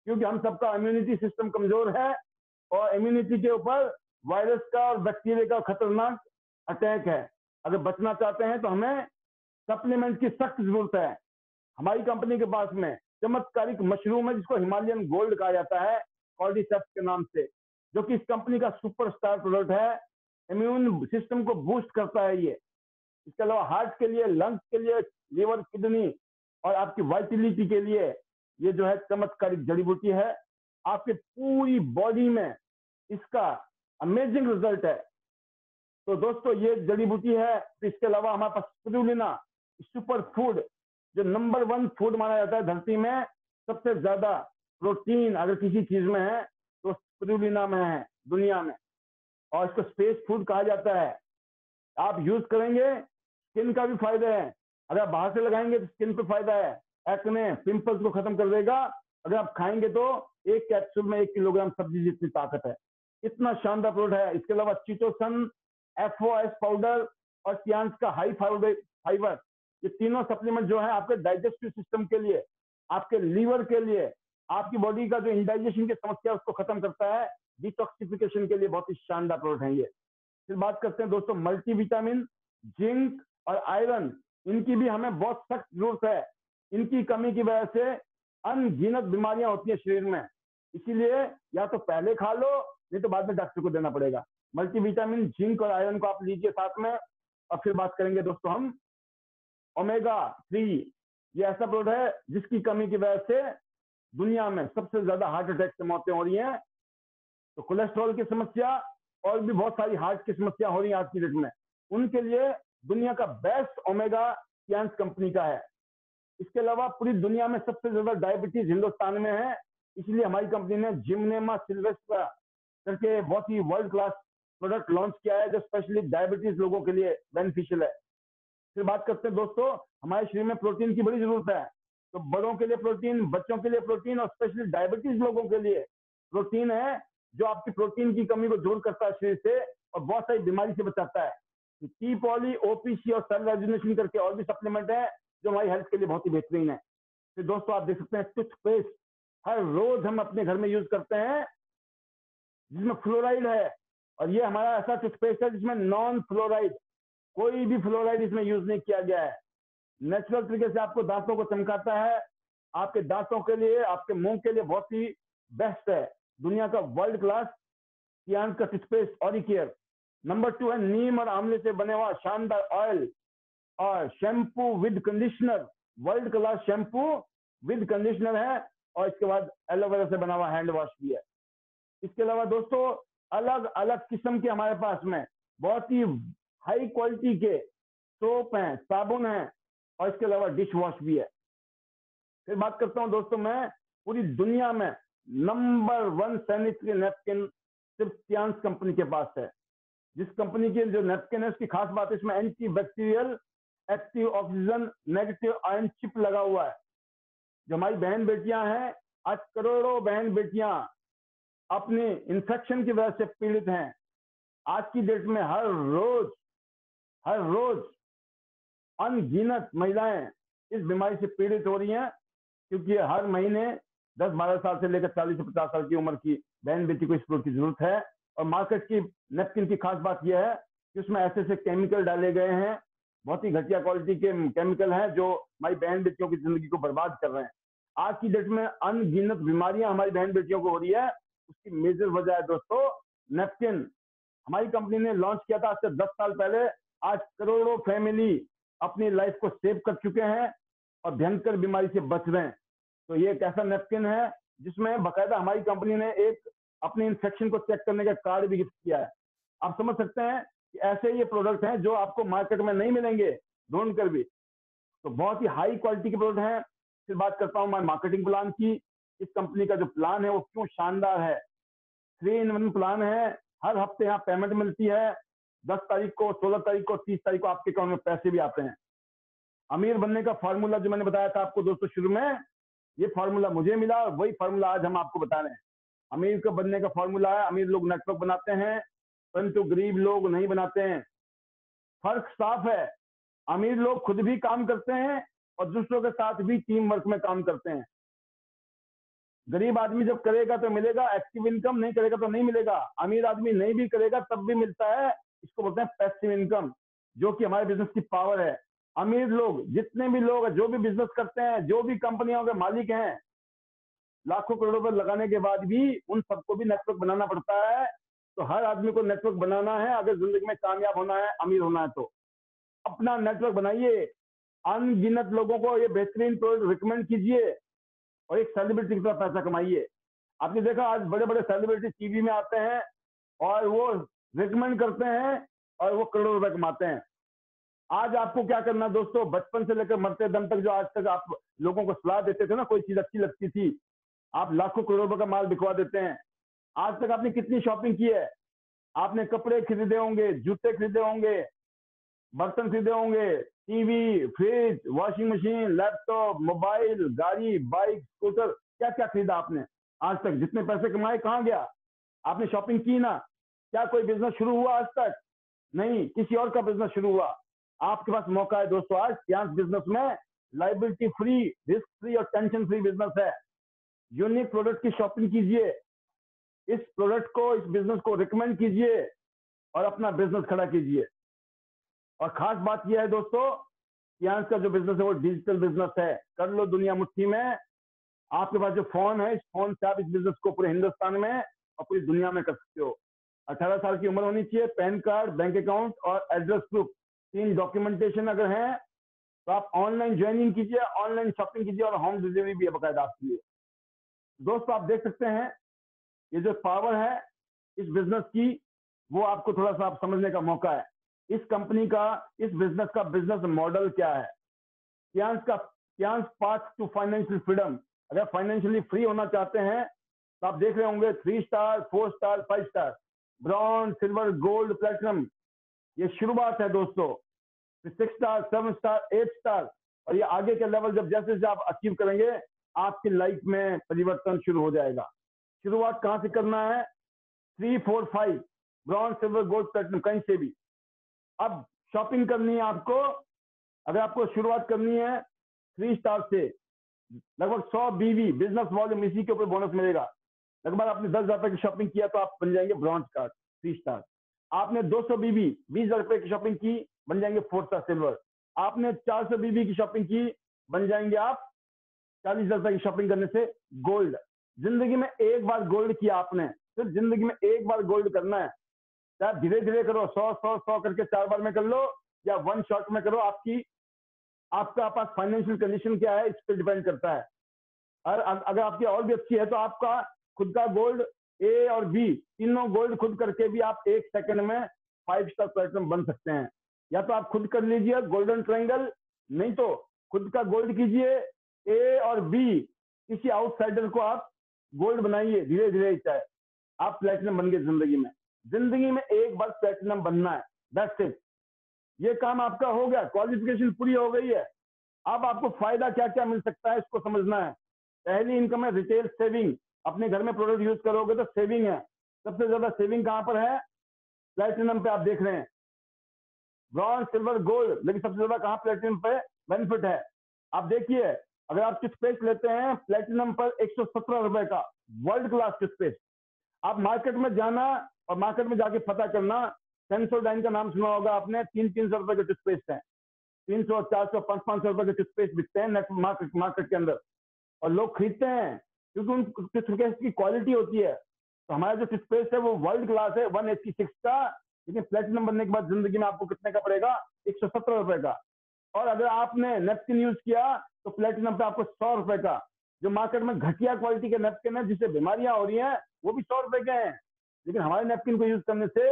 [SPEAKER 1] क्योंकि हम सबका इम्यूनिटी सिस्टम कमजोर है, और इम्यूनिटी के ऊपर वायरस का और बैक्टीरिया का खतरनाक अटैक है। अगर बचना चाहते हैं तो हमें सप्लीमेंट की सख्त जरूरत है। हमारी कंपनी के पास में चमत्कारिक मशरूम है, जिसको हिमालयन गोल्ड कहा जाता है, कॉर्डिसेप्स के नाम से, जो कि इस कंपनी का सुपरस्टार प्रोडक्ट है। इम्यून सिस्टम को बूस्ट करता है ये। इसके अलावा हार्ट के लिए, लंग्स के लिए, लिवर, किडनी और आपकी वाइटलिटी के लिए ये जो है चमत्कारिक जड़ी बूटी है। आपके पूरी बॉडी में इसका अमेजिंग रिजल्ट है। तो दोस्तों ये जड़ी बूटी है। इसके अलावा हमारे पास स्पिरुलिना सुपर फूड, जो नंबर 1 फूड माना जाता है धरती में, सबसे ज्यादा प्रोटीन अगर किसी चीज में है तो स्पिरुलिना में है दुनिया में, और इसको स्पेस फूड कहा जाता है। आप यूज करेंगे, स्किन का भी फायदा है, अगर आप बाहर से लगाएंगे तो स्किन पे फायदा है, एक्ने, पिंपल्स को खत्म कर देगा। अगर आप खाएंगे तो एक कैप्सूल में 1 किलोग्राम सब्जी जितनी ताकत है। इतना शानदार प्रोडक्ट है। इसके अलावा चिटोसन, एफओएस पाउडर और तियांस का हाई फाइबर, ये तीनों सप्लीमेंट जो है आपके डाइजेस्टिव सिस्टम के लिए, आपके लीवर के लिए, आपकी बॉडी का जो इंडाइजेशन की समस्या है उसको खत्म करता है, डिटॉक्सिफिकेशन के लिए बहुत ही शानदार प्रोडक्ट है ये। फिर बात करते हैं दोस्तों मल्टीविटामिन, जिंक और आयरन, इनकी भी हमें बहुत सख्त जरूरत है। इनकी कमी की वजह से अनगिनत बीमारियां होती है शरीर में, इसीलिए या तो पहले खा लो, नहीं तो बाद में डॉक्टर को देना पड़ेगा। मल्टीविटामिन, जिंक और आयरन को आप लीजिए साथ में। और फिर बात करेंगे दोस्तों हम ओमेगा 3। ये ऐसा प्रोडक्ट है जिसकी कमी की वजह से दुनिया में सबसे ज्यादा हार्ट अटैक से मौतें हो रही हैं। तो कोलेस्ट्रॉल की समस्या और भी बहुत सारी हार्ट की समस्या हो रही है आज की डेट में, उनके लिए दुनिया का बेस्ट ओमेगा तियांस कंपनी का है। इसके अलावा पूरी दुनिया में सबसे ज्यादा डायबिटीज हिंदुस्तान में है, इसलिए हमारी कंपनी ने जिमनेमा सिल्वेस्ट्रा करके बहुत ही वर्ल्ड क्लास प्रोडक्ट लॉन्च किया है, जो स्पेशली डायबिटीज लोगों के लिए बेनिफिशियल है। फिर बात करते हैं दोस्तों, हमारे शरीर में प्रोटीन की बड़ी जरूरत है। तो बड़ों के लिए प्रोटीन, बच्चों के लिए प्रोटीन और स्पेशली डायबिटीज लोगों के लिए प्रोटीन है, जो आपकी प्रोटीन की कमी को दूर करता है शरीर से और बहुत सारी बीमारी से बचाता है। टी पॉली, ओपीसी और सेल रेजुनेशन करके और भी सप्लीमेंट है जो हमारी हेल्थ के लिए बहुत ही बेहतरीन है। फिर दोस्तों आप देख सकते हैं टूथपेस्ट हर रोज हम अपने घर में यूज करते हैं, जिसमें फ्लोराइड है, और ये हमारा ऐसा टूथपेस्ट है जिसमें नॉन फ्लोराइड, कोई भी फ्लोराइड इसमें यूज नहीं किया गया है। नेचुरल तरीके से आपको दांतों को चमकाता है, आपके दांतों के लिए, आपके मुंह के लिए बहुत ही बेस्ट है। दुनिया का वर्ल्ड क्लास तियांस का टूथपेस्ट ऑरिकेयर। नंबर 2 है नीम और आंवले से बने हुआ शानदार ऑयल और shampoo with conditioner, world class shampoo with conditioner है, और इसके बाद एलोवेरा से बना हुआ हैंड वॉश भी है। इसके अलावा दोस्तों अलग अलग किस्म के हमारे पास में बहुत ही हाई क्वालिटी के सोप हैं, साबुन हैं, और इसके अलावा डिश वॉश भी है। फिर बात करता हूं दोस्तों मैं, पूरी दुनिया में नंबर 1 सैनिटरी नैपकिन सिर्फ तियांस कंपनी के पास है। जिस कंपनी की जो नैपकिन है उसकी खास बात है, इसमें anti bacterial active oxygen negative ion chip लगा हुआ है। जो हमारी बहन बेटियां हैं, आज करोड़ों बहन बेटियां अपने इन्फेक्शन की वजह से पीड़ित हैं। आज की डेट में हर रोज अनगिनत महिलाएं इस बीमारी से पीड़ित हो रही हैं, क्योंकि हर महीने 10-12 साल से लेकर 40 से 50 साल की उम्र की बहन बेटी को इस प्रोडक्ट की जरूरत है। और मार्केट की नैपकिन की खास बात यह है कि उसमें ऐसे ऐसे केमिकल डाले गए हैं, बहुत ही घटिया क्वालिटी के केमिकल हैं, जो हमारी बहन बेटियों की जिंदगी को बर्बाद कर रहे हैं। आज की डेट में अनगिनत बीमारियां हमारी बहन बेटियों को हो रही है, उसकी मेजर वजह है दोस्तों नेपकिन। हमारी कंपनी ने लॉन्च किया था आज से 10 साल पहले। आज करोड़ों फैमिली अपनी लाइफ को सेव कर चुके हैं और भयंकर बीमारी से बच रहे हैं। तो ये एक ऐसा नेपकिन है जिसमें बकायदा हमारी कंपनी ने एक अपने इन्फेक्शन को चेक करने का कार्ड भी गिफ्ट किया है। आप समझ सकते हैं कि ऐसे ये प्रोडक्ट हैं जो आपको मार्केट में नहीं मिलेंगे ढूंढ कर भी। तो बहुत ही हाई क्वालिटी के प्रोडक्ट हैं। फिर बात करता हूँ मैं मार्केटिंग प्लान की। इस कंपनी का जो प्लान है वो क्यों शानदार है। 3-in-1 प्लान है। हर हफ्ते यहाँ पेमेंट मिलती है। 10 तारीख को, 16 तारीख को, 30 तारीख को आपके अकाउंट में पैसे भी आते हैं। अमीर बनने का फॉर्मूला जो मैंने बताया था आपको दोस्तों शुरू में, ये फॉर्मूला मुझे मिला और वही फॉर्मूला आज हम आपको बता रहे हैं। अमीर को बनने का फॉर्मूला है, अमीर लोग नेटवर्क बनाते हैं परंतु गरीब लोग नहीं बनाते हैं। फर्क साफ है। अमीर लोग खुद भी काम करते हैं और दूसरों के साथ भी टीम वर्क में काम करते हैं। गरीब आदमी जब करेगा तो मिलेगा एक्टिव इनकम, नहीं करेगा तो नहीं मिलेगा। अमीर आदमी नहीं भी करेगा तब भी मिलता है। इसको बोलते हैं पैसिव इनकम, जो कि हमारे बिजनेस की पावर है। अमीर लोग, जितने भी लोग जो भी बिजनेस करते हैं, जो भी कंपनियों के मालिक हैं, लाखों करोड़ों रुपए लगाने के बाद भी उन सबको भी नेटवर्क बनाना पड़ता है। तो हर आदमी को नेटवर्क बनाना है अगर जिंदगी में कामयाब होना है, अमीर होना है। तो अपना नेटवर्क बनाइए, अनगिनत लोगों को ये बेहतरीन प्रोडक्ट रिकमेंड कीजिए और एक सेलिब्रिटी की तरह पैसा कमाइए। आपने देखा आज बड़े बड़े सेलिब्रिटी टीवी में आते हैं और वो रिकमेंड करते हैं और वो करोड़ों रुपए कमाते हैं। आज आपको क्या करना है दोस्तों, बचपन से लेकर मरते दम तक जो आज तक आप लोगों को सलाह देते थे ना, कोई चीज अच्छी लगती थी, आप लाखों करोड़ों रुपए का माल बिकवा देते हैं। आज तक आपने कितनी शॉपिंग की है? आपने कपड़े खरीदे होंगे, जूते खरीदे होंगे, बर्तन खरीदे होंगे, TV, fridge, washing machine, laptop, mobile, गाड़ी, बाइक, स्कूटर, क्या क्या खरीदा आपने आज तक? जितने पैसे कमाए कहाँ गया? आपने शॉपिंग की ना? क्या कोई बिजनेस शुरू हुआ आज तक? नहीं, किसी और का बिजनेस शुरू हुआ। आपके पास मौका है दोस्तों आज। यहाँ बिजनेस में लाइबिलिटी फ्री, रिस्क फ्री और टेंशन फ्री बिजनेस है। यूनिक प्रोडक्ट की शॉपिंग कीजिए, इस प्रोडक्ट को, इस बिजनेस को रिकमेंड कीजिए और अपना बिजनेस खड़ा कीजिए। और खास बात यह है दोस्तों, यहाँ का जो बिजनेस है वो डिजिटल बिजनेस है। कर लो दुनिया मुट्ठी में। आपके पास जो फोन है, इस फोन से आप इस बिजनेस को पूरे हिंदुस्तान में और पूरी दुनिया में कर सकते हो। 18 साल की उम्र होनी चाहिए, पैन कार्ड, बैंक अकाउंट और एड्रेस प्रूफ, 3 डॉक्यूमेंटेशन अगर है तो आप ऑनलाइन ज्वाइनिंग कीजिए, ऑनलाइन शॉपिंग कीजिए और होम डिलीवरी भी है बकायदा आपके लिए। दोस्तों आप देख सकते हैं ये जो पावर है इस बिजनेस की, वो आपको थोड़ा सा आप समझने का मौका है। इस कंपनी का, इस बिजनेस का बिजनेस मॉडल क्या है। कियांस पाथ टू फाइनेंशियल फ्रीडम। अगर फाइनेंशियली फ्री होना चाहते हैं तो आप देख रहे होंगे 3 star, 4 star, 5 star, bronze, silver, gold, platinum, ये शुरुआत है दोस्तों। 6 स्टार, 7 स्टार, 8 स्टार, और ये आगे के लेवल जब जैसे जैसे आप अचीव करेंगे आपकी लाइफ में परिवर्तन शुरू हो जाएगा। शुरुआत कहां से करना है? 3, 4, 5, ब्रॉन्ज, सिल्वर, गोल्ड, प्लेटिनम, कहीं से भी। अब शॉपिंग करनी है आपको। अगर आपको शुरुआत करनी है 3 स्टार से, लगभग 100 बीवी बिजनेस वॉल्यूम, इसी के ऊपर बोनस मिलेगा। लगभग आपने 10,000 रुपए की शॉपिंग किया तो आप बन जाएंगे ब्रॉन्ज कार्ड 3 स्टार। आपने 200 बीवी 20,000 रुपए की शॉपिंग की, बन जाएंगे 4 स्टार सिल्वर। आपने 400 बीवी की शॉपिंग की, बन जाएंगे आप 40,000 रुपए की शॉपिंग करने से गोल्ड। जिंदगी में एक बार गोल्ड किया आपने, सिर्फ जिंदगी में एक बार गोल्ड करना है। चाहे धीरे धीरे करो, 100 करके 4 बार में कर लो या 1 शॉट में करो। आपका पास फाइनेंशियल कंडीशन क्या है इस पर डिपेंड करता है। और अगर आपकी और भी अच्छी है तो आपका खुद का गोल्ड ए और बी तीनों गोल्ड खुद करके भी आप 1 सेकंड में 5 स्टार प्लेटिनम बन सकते हैं। या तो आप खुद कर लीजिए गोल्डन ट्रायंगल, नहीं तो खुद का गोल्ड कीजिए। ए और बी किसी आउटसाइडर को आप गोल्ड बनाइए, धीरे धीरे चाहे आप प्लेटिनम बन गए। जिंदगी में एक बार प्लेटिनम बनना है, दैट्स इट। ये काम आपका हो गया, क्वालिफिकेशन पूरी हो गई है। अब आपको फायदा क्या क्या मिल सकता है इसको समझना है। पहली इनकम है रिटेल सेविंग। अपने घर में प्रोडक्ट यूज करोगे तो सेविंग है। सबसे ज्यादा सेविंग कहां पर है? प्लेटिनम पे आप देख रहे हैं, ब्रॉन्ज, सिल्वर, गोल्ड, लेकिन सबसे ज्यादा कहां प्लेटिनम पे बेनिफिट है। आप देखिए, अगर आप टूथपेस्ट लेते हैं प्लेटिनम पर 117 रुपए का वर्ल्ड क्लास टूथपेस्ट। आप मार्केट में जाना और मार्केट में जाके पता करना, सेंसोडाइन का नाम सुना होगा आपने, 300-300 रुपए के टूथपेस्ट हैं। 300, 400, 500 रुपए के टूथपेस्ट बिकते हैं नेट मार्केट के अंदर। और लोग खरीदते हैं क्योंकि उन टूथपेस्ट की क्वालिटी होती है। तो हमारा जो टूथपेस्ट है वो वर्ल्ड क्लास है 186 का, लेकिन प्लेटिनम बनने के बाद जिंदगी में आपको कितने का पड़ेगा? 117 रुपए का। और अगर आपने नेपकिन यूज किया तो प्लेटिनम पे आपको 100 रुपए का। जो मार्केट में घटिया क्वालिटी के नेपकिन है जिससे बीमारियां हो रही हैं वो भी 100 रुपए के हैं, लेकिन हमारे नेपकिन को यूज करने से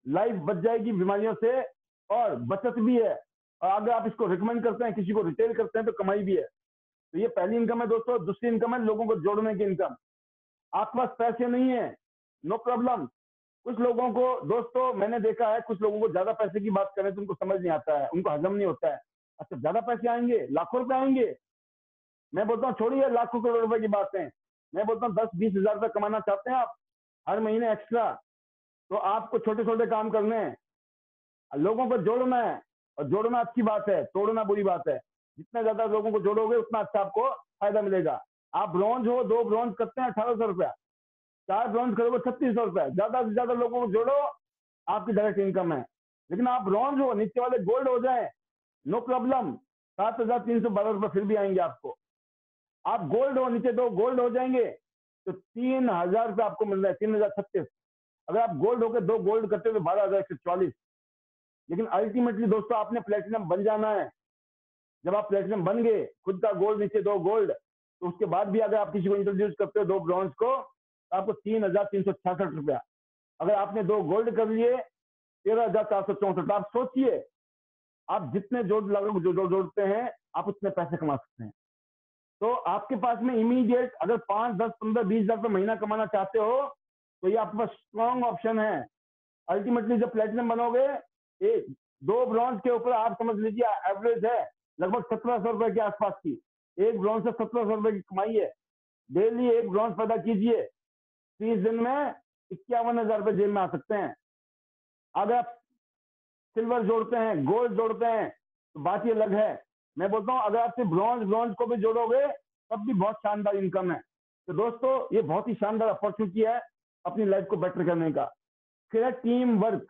[SPEAKER 1] लाइफ बच जाएगी बीमारियों से और बचत भी है। और अगर आप इसको रिकमेंड करते हैं, किसी को रिटेल करते हैं तो कमाई भी है। तो ये पहली इनकम है दोस्तों। दूसरी इनकम है लोगों को जोड़ने की इनकम। आपके पास पैसे नहीं है, नो प्रॉब्लम। कुछ लोगों को दोस्तों मैंने देखा है, कुछ लोगों को ज्यादा पैसे की बात करें तो उनको समझ नहीं आता है, उनको हजम नहीं होता है। अच्छा ज्यादा पैसे आएंगे, लाखों रुपए आएंगे। मैं बोलता हूँ छोड़िए लाखों करोड़ रुपए की बातें। मैं बोलता हूँ 10-20 हजार रुपए कमाना चाहते हैं आप हर महीने एक्स्ट्रा, तो आपको छोटे छोटे काम करने हैं, लोगों को जोड़ना है। और जोड़ना अच्छी बात है, तोड़ना बुरी बात है। जितने ज्यादा लोगों को जोड़ोगे उतना अच्छा आपको फायदा मिलेगा। आप ब्रॉन्ज हो, 2 ब्रॉन्ज करते हैं 1800 रुपया, 4 ब्रॉन्ज करोगे 3600 रुपया। ज्यादा से ज्यादा लोगों को जोड़ो, आपकी डायरेक्ट इनकम है। लेकिन आप ब्रॉन्ज हो, नीचे वाले गोल्ड हो जाए, नो प्रॉब्लम, 7312 रुपये फिर भी आएंगे आपको। आप गोल्ड हो, नीचे 2 गोल्ड हो जाएंगे तो 3000 रुपये आपको मिल रहा है, 3036। अगर आप गोल्ड होकर 2 गोल्ड करते हो तो 12144। लेकिन अल्टीमेटली दोस्तों आपने प्लेटिनम बन जाना है। जब आप प्लेटिनम बन गए, खुद का गोल्ड, नीचे 2 गोल्ड, तो उसके बाद भी अगर आप किसी को इंट्रोड्यूस करते हो 2 ब्रॉन्ज को, तो आपको 3366 रुपया। अगर आपने 2 गोल्ड कर लिए 13464। आप सोचिए, आप जितने जोड़ते हैं आप उतने पैसे कमा सकते हैं। तो आपके पास में इमीडिएट अगर 5, 10, 15, 20 हजार रुपये महीना कमाना चाहते हो तो ये आपके पास स्ट्रॉन्ग ऑप्शन है। अल्टीमेटली जब प्लेटिनम बनोगे, 2 ब्रॉन्ज के ऊपर आप समझ लीजिए एवरेज है लगभग 1700 रुपए के आसपास की। 1 ब्रॉन्ज से 1700 रुपए की कमाई है। डेली 1 ब्रॉन्ज पैदा कीजिए, 30 दिन में 51,000 रुपए जेब में आ सकते हैं। अगर आप सिल्वर जोड़ते हैं, गोल्ड जोड़ते हैं तो बात ये अलग है। मैं बोलता हूँ अगर आप सिर्फ ब्रॉन्ज को भी जोड़ोगे तब भी बहुत शानदार इनकम है। तो दोस्तों ये बहुत ही शानदार अपॉर्चुनिटी है अपनी लाइफ को बेटर करने का। फिर है टीम वर्क।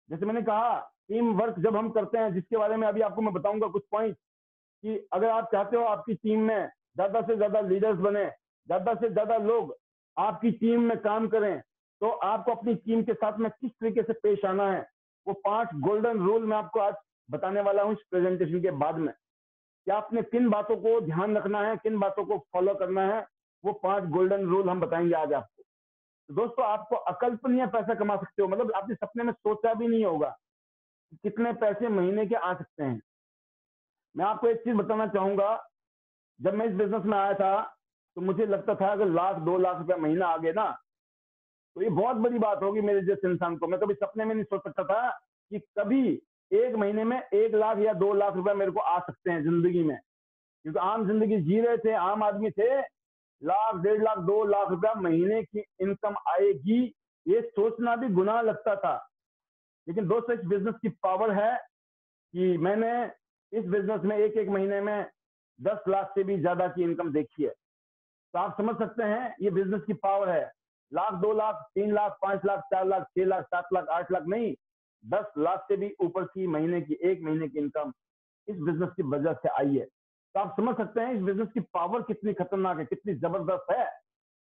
[SPEAKER 1] जैसे मैंने कहा टीम वर्क जब हम करते हैं, जिसके बारे में अभी आपको मैं बताऊंगा कुछ पॉइंट, कि अगर आप चाहते हो आपकी टीम में ज्यादा से ज्यादा लीडर्स बने, ज्यादा से ज्यादा लोग आपकी टीम में काम करें, तो आपको अपनी टीम के साथ में किस तरीके से पेश आना है, वो 5 गोल्डन रूल मैं आपको आज बताने वाला हूं इस प्रेजेंटेशन के बाद में। कि आपने किन बातों को ध्यान रखना है, किन बातों को फॉलो करना है, वो 5 गोल्डन रूल हम बताएंगे आज आपको। तो दोस्तों आपको अकल्पनीय पैसा कमा सकते हो, मतलब आपने सपने में सोचा भी नहीं होगा कि कितने पैसे महीने के आ सकते हैं। मैं आपको एक चीज बताना चाहूंगा, जब मैं इस बिजनेस में आया था तो मुझे लगता था अगर 1,00,000-2 लाख रुपया महीना आ गए ना तो ये बहुत बड़ी बात होगी मेरे जैसे इंसान को। मैं कभी सपने में नहीं सोच सकता था कि कभी एक महीने में 1 लाख या 2 लाख रुपया मेरे को आ सकते हैं जिंदगी में। क्योंकि आम जिंदगी जी रहे थे, आम आदमी थे, 1,00,000, 1.5 लाख, 2 लाख रुपया महीने की इनकम आएगी ये सोचना भी गुनाह लगता था। लेकिन दोस्तों इस बिजनेस की पावर है कि मैंने इस बिजनेस में एक एक महीने में 10 लाख से भी ज्यादा की इनकम देखी है। तो आप समझ सकते हैं ये बिजनेस की पावर है। 1,00,000, 2 लाख, 3 लाख, 5 लाख, 4 लाख, 6 लाख, 7 लाख, 8 लाख नहीं, 10 लाख से भी ऊपर की महीने की, एक महीने की इनकम इस बिजनेस की वजह से आई है। तो आप समझ सकते हैं इस बिजनेस की पावर कितनी खतरनाक है, कितनी जबरदस्त है।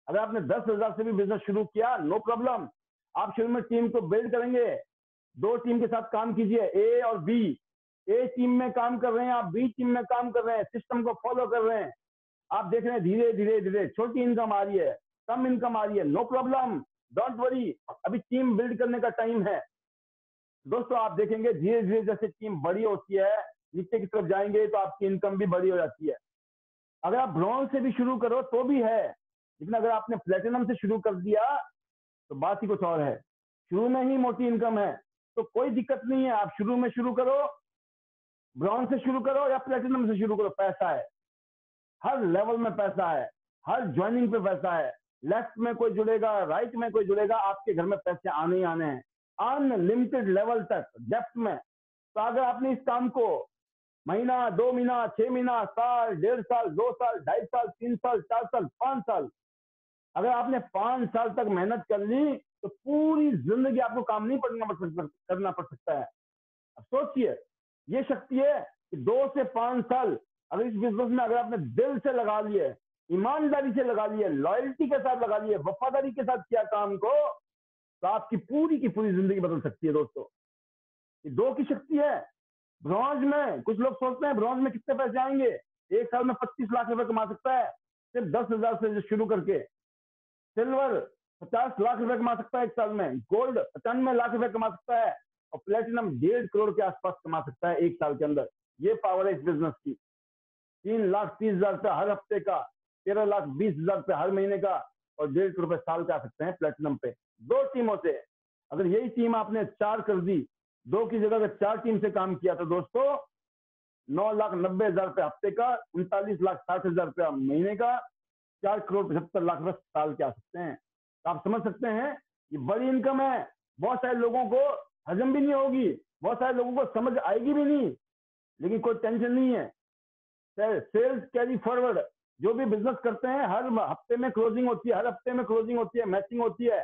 [SPEAKER 1] अगर आपने 10,000 से भी बिजनेस शुरू किया, नो प्रॉब्लम। आप शुरू में टीम को बिल्ड करेंगे, 2 टीम के साथ काम कीजिए, ए और बी। ए टीम में काम कर रहे हैं, आप बी टीम में काम कर रहे हैं, सिस्टम को फॉलो कर रहे हैं। आप देख रहे हैं धीरे धीरे धीरे छोटी इनकम आ रही है, कम इनकम आ रही है, नो प्रॉब्लम, डोंट वरी, अभी टीम बिल्ड करने का टाइम है। दोस्तों आप देखेंगे धीरे धीरे जैसे टीम बड़ी होती है, नीचे की तरफ जाएंगे तो आपकी इनकम भी बड़ी हो जाती है। अगर आप ब्रॉन्ज से भी शुरू करो तो भी है, लेकिन अगर आपने प्लेटिनम से शुरू कर दिया तो बात ही कुछ और है। शुरू में ही मोटी इनकम है तो कोई दिक्कत नहीं है, आप शुरू में शुरू करो, ब्रॉन्ज से शुरू करो या प्लेटिनम से शुरू करो, पैसा है, हर लेवल में पैसा है, हर ज्वाइनिंग पे पैसा है। लेफ्ट में कोई जुड़ेगा, राइट में कोई जुड़ेगा, आपके घर में पैसे आने ही आने हैं, अनलिमिटेड लेवल तक, डेप्थ में। तो अगर आपने इस काम को महीना, 2 महीना, 6 महीना, साल, 1.5 साल, 2 साल, 2.5 साल, 3 साल, 4 साल, 5 साल, अगर आपने 5 साल तक मेहनत कर ली तो पूरी जिंदगी आपको काम नहीं करना पड़ सकता है। अब सोचिए, ये शक्ति है कि 2 से 5 साल अगर इस बिजनेस में अगर आपने दिल से लगा लिए, ईमानदारी से लगा लिए, लॉयल्टी के साथ लगा लिए, वफादारी के साथ किया काम को, तो आपकी पूरी की पूरी जिंदगी बदल सकती है दोस्तों। ये दो की शक्ति है। ब्रॉन्ज में कुछ लोग सोचते हैं ब्रॉन्ज में कितने पैसे आएंगे, एक साल में 25 लाख रुपए कमा सकता है सिर्फ 10,000 से शुरू करके। सिल्वर 50 लाख रुपए कमा सकता है एक साल में, गोल्ड 95 लाख रुपए कमा सकता है, और प्लेटिनम 1.5 करोड़ के आसपास कमा सकता है एक साल के अंदर। ये पावर है इस बिजनेस की। 3,30,000 रुपए हर हफ्ते का, 13,20,000 रुपए हर महीने का, और 1.5 करोड़ रुपए साल के आ सकते हैं प्लेटिनम पे, 2 टीमों से। अगर यही टीम आपने 4 कर दी, 2 की जगह अगर 4 टीम से काम किया, तो दोस्तों 9,90,000 रुपए हफ्ते का, 39,60,000 रुपया महीने का, 4 करोड़ 75 लाख रुपए साल के आ सकते हैं। तो आप समझ सकते हैं ये बड़ी इनकम है। बहुत सारे लोगों को हजम भी नहीं होगी, बहुत सारे लोगों को समझ आएगी भी नहीं, लेकिन कोई टेंशन नहीं है। सेल्स कैरी फॉरवर्ड, जो भी बिजनेस करते हैं हर हफ्ते में क्लोजिंग होती है, हर हफ्ते में क्लोजिंग होती है, मैचिंग होती है,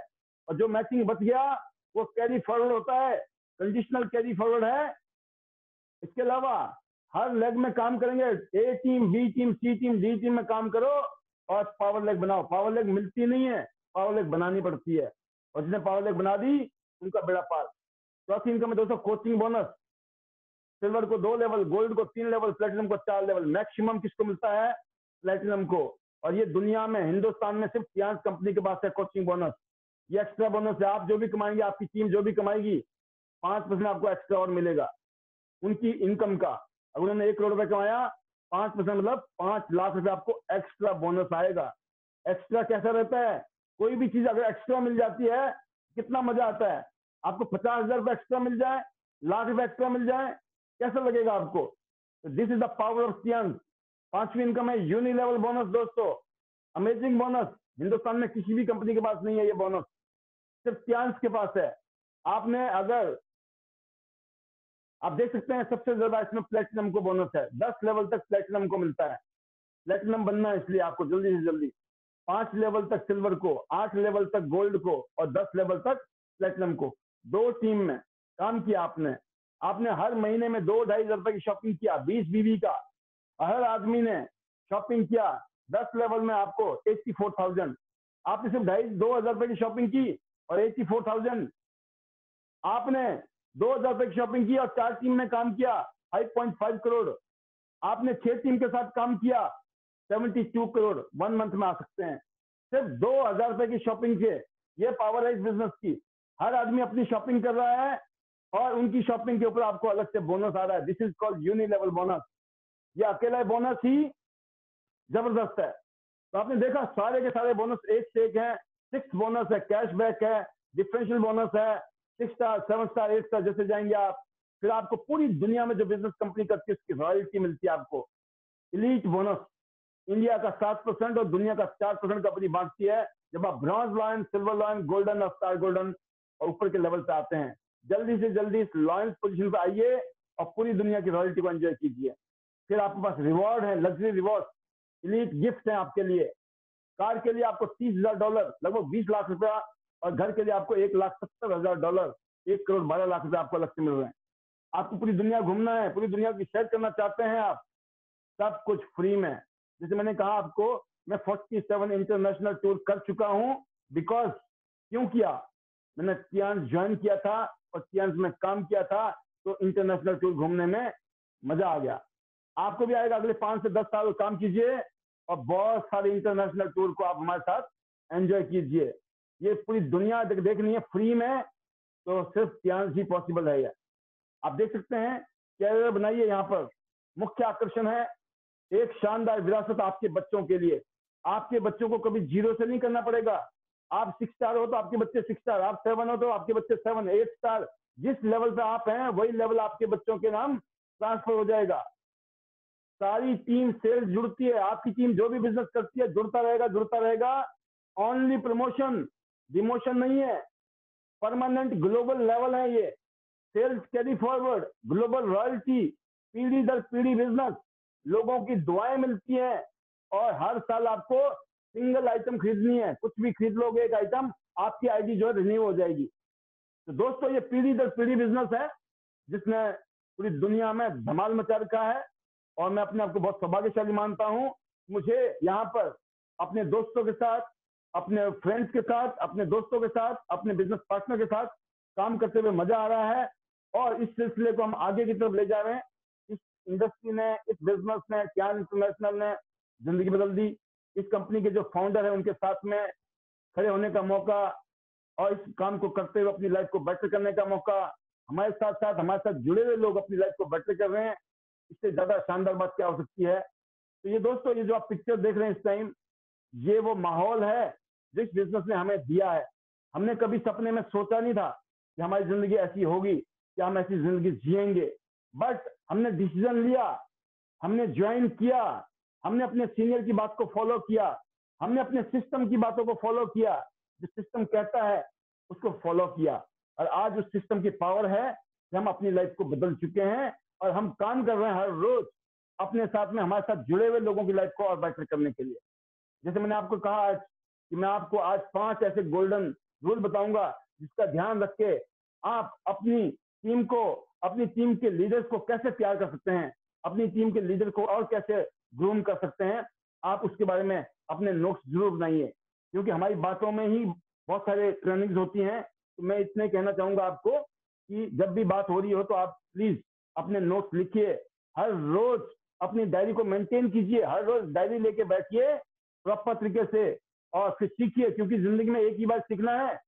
[SPEAKER 1] और जो मैचिंग बच गया वो कैरी फॉरवर्ड होता है, कंडीशनल कैरी फॉरवर्ड है। इसके अलावा हर लेग में काम करेंगे, ए टीम, बी टीम, सी टीम, डी टीम में काम करो और पावर लेग बनाओ। पावर लेग मिलती नहीं है, पावर लेग बनानी पड़ती है, और जिसने पावर लेग बना दी उनका बेड़ा पार। चौथी इनकम में दोस्तों कोचिंग बोनस। सिल्वर को 2 लेवल, गोल्ड को 3 लेवल, प्लेटिनम को 4 लेवल। मैक्सिमम किसको मिलता है? प्लेटिनम को। और ये दुनिया में, हिंदुस्तान में सिर्फ सियांस कंपनी के पास है कोचिंग बोनस। ये एक्स्ट्रा बोनस है। आप जो भी कमाएंगे, आपकी टीम जो भी कमाएगी, 5% आपको एक्स्ट्रा और मिलेगा उनकी इनकम का। अगर उन्होंने 1 करोड़ रुपए कमाया, 5% मतलब 5 लाख रुपए आपको एक्स्ट्रा बोनस आएगा। एक्स्ट्रा कैसा रहता है? कोई भी चीज अगर एक्स्ट्रा मिल जाती है, कितना मजा आता है। आपको 50,000 रुपए एक्स्ट्रा मिल जाए, लाख रुपए एक्स्ट्रा मिल जाए, कैसा लगेगा आपको? This is the power of science. 5वीं इनकम है यूनिलेवल बोनस दोस्तों। अमेजिंग बोनस, हिंदुस्तान में किसी भी कंपनी के पास नहीं है ये बोनस, सिर्फ सियांस के पास है। आपने अगर, आप देख सकते हैं सबसे ज्यादा इसमें प्लेटिनम को बोनस है। 10 लेवल तक प्लेटिनम को मिलता है। प्लेटिनम बनना है इसलिए आपको जल्दी से जल्दी। 5 लेवल तक सिल्वर को, 8 लेवल तक गोल्ड को, और 10 लेवल तक प्लेटिनम को। 2 टीम में काम किया आपने हर महीने में 2-2.5 रुपए की शॉपिंग किया, 20 बीबी का हर आदमी ने शॉपिंग किया। 10 लेवल में आपको 84,000, आपने सिर्फ 2,500 रुपए की शॉपिंग की, और 84,000 आपने 2,000 रुपए की शॉपिंग की, और 4 टीम में काम किया, 5.5 करोड़। आपने 6 टीम के साथ काम किया, 72 करोड़ 1 मंथ में आ सकते हैं, सिर्फ 2,000 रुपए की शॉपिंग से। ये पावर है इस बिजनेस की। हर आदमी अपनी शॉपिंग कर रहा है, और उनकी शॉपिंग के ऊपर आपको अलग से बोनस आ रहा है। This is called unilevel bonus. ये अकेला बोनस ही जबरदस्त है। तो आपने देखा सारे के सारे बोनस एक से एक हैं। 6 बोनस है, कैशबैक है, डिफरेंशियल बोनस है, 6 स्टार, 7 स्टार, 8 स्टार जैसे जाएंगे आप। फिर आपको पूरी दुनिया में जो बिजनेस कंपनी करती है उसकी रॉयल्टी मिलती है आपको। इलीट बोनस इंडिया का 7% और दुनिया का 4% कंपनी बांटती है। जब आप bronze lion, silver lion, golden और स्टार गोल्डन और ऊपर के लेवल पे आते हैं, जल्दी से जल्दी इस लॉयन पोजीशन पे आइए और पूरी दुनिया की रॉयल्टी को एंजॉय कीजिए। फिर आपके पास रिवॉर्ड है, लग्जरी रिवॉर्ड, इलीट गिफ्ट है आपके लिए। कार के लिए आपको $30,000, लगभग 20 लाख रुपया, और घर के लिए आपको $1,70,000, 1 करोड़ 12 लाख रुपए आपको अलग से मिल रहे हैं। आपको पूरी दुनिया घूमना है, पूरी दुनिया की सैर करना चाहते हैं आप, सब कुछ फ्री में। जैसे मैंने कहा आपको, मैं 47 इंटरनेशनल टूर कर चुका हूं। बिकॉज क्यों किया? मैंने सियांस ज्वाइन किया था और सियांस में काम किया था, तो इंटरनेशनल टूर घूमने में मजा आ गया। आपको भी आएगा। अगले 5 से 10 साल काम कीजिए और बहुत सारे इंटरनेशनल टूर को आप हमारे साथ एंजॉय कीजिए। ये पूरी दुनिया देखनी है फ्री में, तो सिर्फ सियांस ही पॉसिबल है। ये आप देख सकते हैं, कैरियर बनाइए। यहाँ पर मुख्य आकर्षण है एक शानदार विरासत आपके बच्चों के लिए। आपके बच्चों को कभी 0 से नहीं करना पड़ेगा। आप 6 स्टार हो तो आपके बच्चे 6 स्टार, आप 7 हो तो आपके बच्चे 7, 8 स्टार। जिस लेवल पे आप हैं वही लेवल आपके बच्चों के नाम ट्रांसफर हो जाएगा। सारी टीम सेल्स जुड़ती है, आपकी टीम जो भी बिजनेस करती है जुड़ता रहेगा। ओनली प्रमोशन, डिमोशन नहीं है। परमानेंट ग्लोबल लेवल है ये। Sales carry forward, global royalty, पीढ़ी दर पीढ़ी बिजनेस, लोगों की दुआएं मिलती हैं, और हर साल आपको सिंगल आइटम खरीदनी है। कुछ भी खरीद लोगे एक आइटम, आपकी आईडी जो है रिन्यू हो जाएगी। तो दोस्तों ये पीढ़ी दर पीढ़ी बिजनेस है जिसने पूरी दुनिया में धमाल मचा रखा है। और मैं अपने आप को बहुत सौभाग्यशाली मानता हूं। मुझे यहाँ पर अपने दोस्तों के साथ, अपने फ्रेंड्स के साथ, अपने दोस्तों के साथ, अपने बिजनेस पार्टनर के साथ काम करते हुए मजा आ रहा है और इस सिलसिले को हम आगे की तरफ ले जा रहे हैं। इस इंडस्ट्री ने, इस बिजनेस ने, क्यान इंटरनेशनल ने जिंदगी बदल दी। इस कंपनी के जो फाउंडर है उनके साथ में खड़े होने का मौका और इस काम को करते हुए अपनी लाइफ को बेटर करने का मौका, हमारे साथ जुड़े हुए लोग अपनी लाइफ को बेटर कर रहे हैं। इससे ज्यादा शानदार बात क्या हो सकती है। तो ये दोस्तों, ये जो आप पिक्चर देख रहे हैं इस टाइम, ये वो माहौल है जिस बिजनेस ने हमें दिया है। हमने कभी सपने में सोचा नहीं था कि हमारी जिंदगी ऐसी होगी, कि हम ऐसी जिंदगी जिएंगे, बट हमने डिसीजन लिया, हमने ज्वाइन किया, हमने अपने सीनियर की बात को फॉलो किया, हमने अपने सिस्टम की बातों को फॉलो किया, जो सिस्टम कहता है उसको फॉलो किया, और आज उस सिस्टम की पावर है कि हम अपनी लाइफ को बदल चुके हैं और हम काम कर रहे हैं हर रोज अपने साथ में, हमारे साथ जुड़े हुए लोगों की लाइफ को और बेटर करने के लिए। जैसे मैंने आपको कहा आज कि मैं आपको आज 5 ऐसे गोल्डन रूल बताऊंगा जिसका ध्यान रख के आप अपनी टीम को, अपनी टीम के लीडर्स को कैसे तैयार कर सकते हैं, अपनी टीम के लीडर को और कैसे ग्रूम कर सकते हैं। आप उसके बारे में अपने नोट्स जरूर बनाइए, क्योंकि हमारी बातों में ही बहुत सारे ट्रेनिंग्स होती हैं। तो मैं इतने कहना चाहूंगा आपको कि जब भी बात हो रही हो तो आप प्लीज अपने नोट्स लिखिए, हर रोज अपनी डायरी को मेंटेन कीजिए, हर रोज डायरी लेके बैठिए प्रॉपर तरीके से और फिर सीखिए, क्योंकि जिंदगी में एक ही बार सीखना है,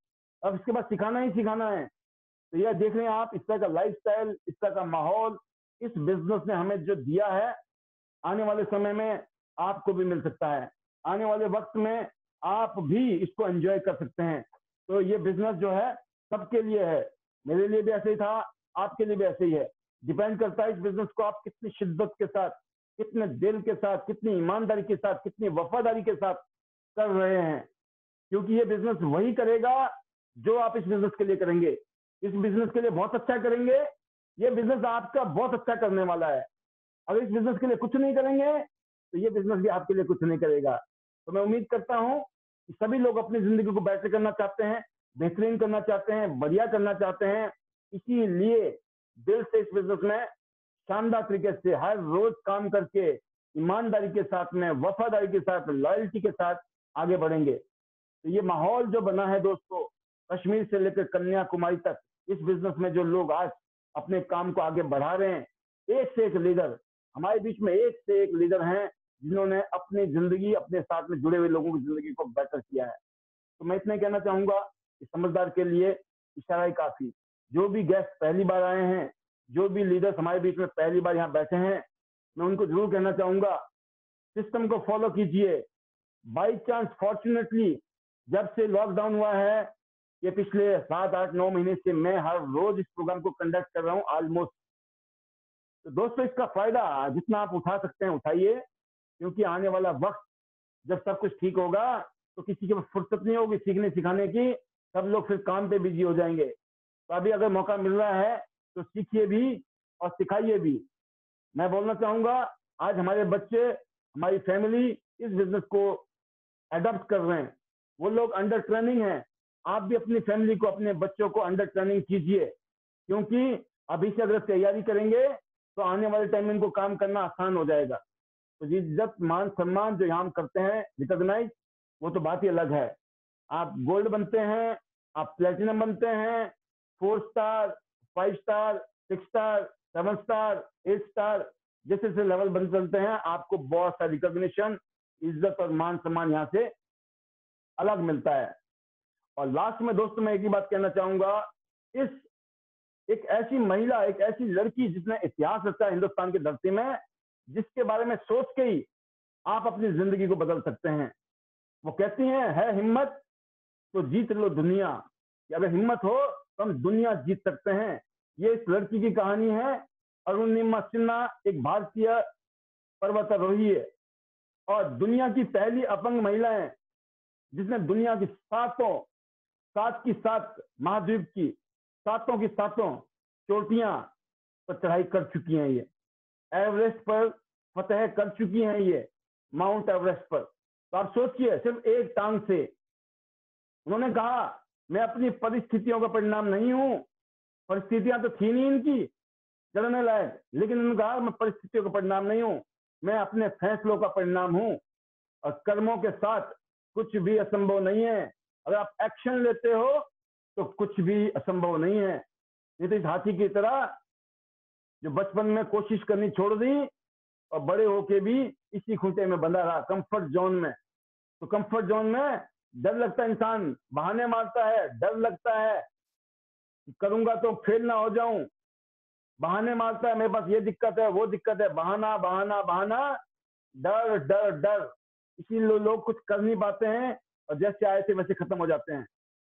[SPEAKER 1] अब इसके बाद सिखाना ही सिखाना है। तो यह देख रहे हैं आप, इस तरह का लाइफस्टाइल, इस तरह का माहौल इस बिजनेस ने हमें जो दिया है, आने वाले समय में आपको भी मिल सकता है, आने वाले वक्त में आप भी इसको एंजॉय कर सकते हैं। तो ये बिजनेस जो है सबके लिए है, मेरे लिए भी ऐसे ही था, आपके लिए भी ऐसे ही है। डिपेंड करता है इस बिजनेस को आप कितनी शिद्दत के साथ, कितने दिल के साथ, कितनी ईमानदारी के साथ, कितनी वफादारी के साथ कर रहे हैं, क्योंकि ये बिजनेस वही करेगा जो आप इस बिजनेस के लिए करेंगे। इस बिजनेस के लिए बहुत अच्छा करेंगे, ये बिजनेस आपका बहुत अच्छा करने वाला है। अगर इस बिजनेस के लिए कुछ नहीं करेंगे तो ये बिजनेस भी आपके लिए कुछ नहीं करेगा। तो मैं उम्मीद करता हूं कि सभी लोग अपनी जिंदगी को बेहतर करना चाहते हैं, बेहतरीन करना चाहते हैं, बढ़िया करना चाहते हैं, इसीलिए दिल से इस बिजनेस में शानदार तरीके से हर रोज काम करके ईमानदारी के साथ में, वफादारी के साथ, लॉयल्टी के साथ आगे बढ़ेंगे। तो ये माहौल जो बना है दोस्तों, कश्मीर से लेकर कन्याकुमारी तक, इस बिजनेस में जो लोग आज अपने काम को आगे बढ़ा रहे हैं, एक से एक लीडर हमारे बीच में, एक से एक लीडर हैं जिन्होंने अपनी जिंदगी, अपने साथ में जुड़े हुए लोगों की जिंदगी को बेहतर किया है। तो मैं इतना कहना चाहूंगा कि समझदार के लिए इशारा ही काफी। जो भी गेस्ट पहली बार आए हैं, जो भी लीडर्स हमारे बीच में पहली बार यहाँ बैठे हैं, मैं उनको जरूर कहना चाहूंगा, सिस्टम को फॉलो कीजिए। बाई चांस फॉर्चुनेटली जब से लॉकडाउन हुआ है, ये पिछले 7, 8, 9 महीने से मैं हर रोज इस प्रोग्राम को कंडक्ट कर रहा हूँ ऑलमोस्ट। तो दोस्तों, इसका फायदा जितना आप उठा सकते हैं उठाइए, क्योंकि आने वाला वक्त जब सब कुछ ठीक होगा तो किसी के पास फुर्सत नहीं होगी सीखने सिखाने की, सब लोग फिर काम पे बिजी हो जाएंगे। तो अभी अगर मौका मिल रहा है तो सीखिए भी और सिखाइए भी। मैं बोलना चाहूंगा, आज हमारे बच्चे, हमारी फैमिली इस बिजनेस को अडॉप्ट कर रहे हैं, वो लोग अंडर ट्रेनिंग हैं। आप भी अपनी फैमिली को, अपने बच्चों को अंडर ट्रेनिंग कीजिए, क्योंकि अभी से अगर तैयारी करेंगे तो आने वाले टाइम में इनको काम करना आसान हो जाएगा। तो इज्जत, मान, सम्मान जो यहाँ हम करते हैं, रिकॉग्नाइज, वो तो बात ही अलग है। आप गोल्ड बनते हैं, आप प्लेटिनम बनते हैं, 4 star, 5 star, 6 star, 7 star, 8 star, जैसे जैसे लेवल बन चलते हैं, आपको बहुत सा रिकॉग्निशन, इज्जत और मान सम्मान यहाँ से अलग मिलता है। और लास्ट में दोस्तों मैं एक ही बात कहना चाहूंगा, इस एक ऐसी महिला, एक ऐसी लड़की जिसने इतिहास रचा है हिंदुस्तान की धरती में, जिसके बारे में सोच के ही आप अपनी जिंदगी को बदल सकते हैं। वो कहती हैं, है हिम्मत तो जीत लो दुनिया, कि अगर हिम्मत हो तो हम दुनिया जीत सकते हैं। ये इस लड़की की कहानी है। अरुणिमा सिन्हा एक भारतीय पर्वतारोही है और दुनिया की पहली अपंग महिला है जिसने दुनिया की 7 महाद्वीप की 7 चोटियां पर चढ़ाई कर चुकी हैं। ये एवरेस्ट पर फतह कर चुकी हैं, ये माउंट एवरेस्ट पर। तो आप सोचिए, सिर्फ एक टांग से। उन्होंने कहा, मैं अपनी परिस्थितियों का परिणाम नहीं हूं, परिस्थितियां तो थी नहीं इनकी, चढ़ने लायक, लेकिन उन्होंने कहा मैं परिस्थितियों का परिणाम नहीं हूं, मैं अपने फैसलों का परिणाम हूं और कर्मों के साथ कुछ भी असंभव नहीं है। अगर आप एक्शन लेते हो तो कुछ भी असंभव नहीं है। नहीं तो इस हाथी की तरह जो बचपन में कोशिश करनी छोड़ दी और बड़े होके भी इसी खूंटे में बंधा रहा, कंफर्ट जोन में। तो कंफर्ट जोन में डर लगता है, इंसान बहाने मारता है, डर लगता है करूंगा तो फेल ना हो जाऊं, बहाने मारता है मेरे पास ये दिक्कत है वो दिक्कत है, बहाना बहाना बहाना, डर डर डर। इसीलिए लोग कुछ कर नहीं पाते हैं और जैसे आए थे वैसे खत्म हो जाते हैं।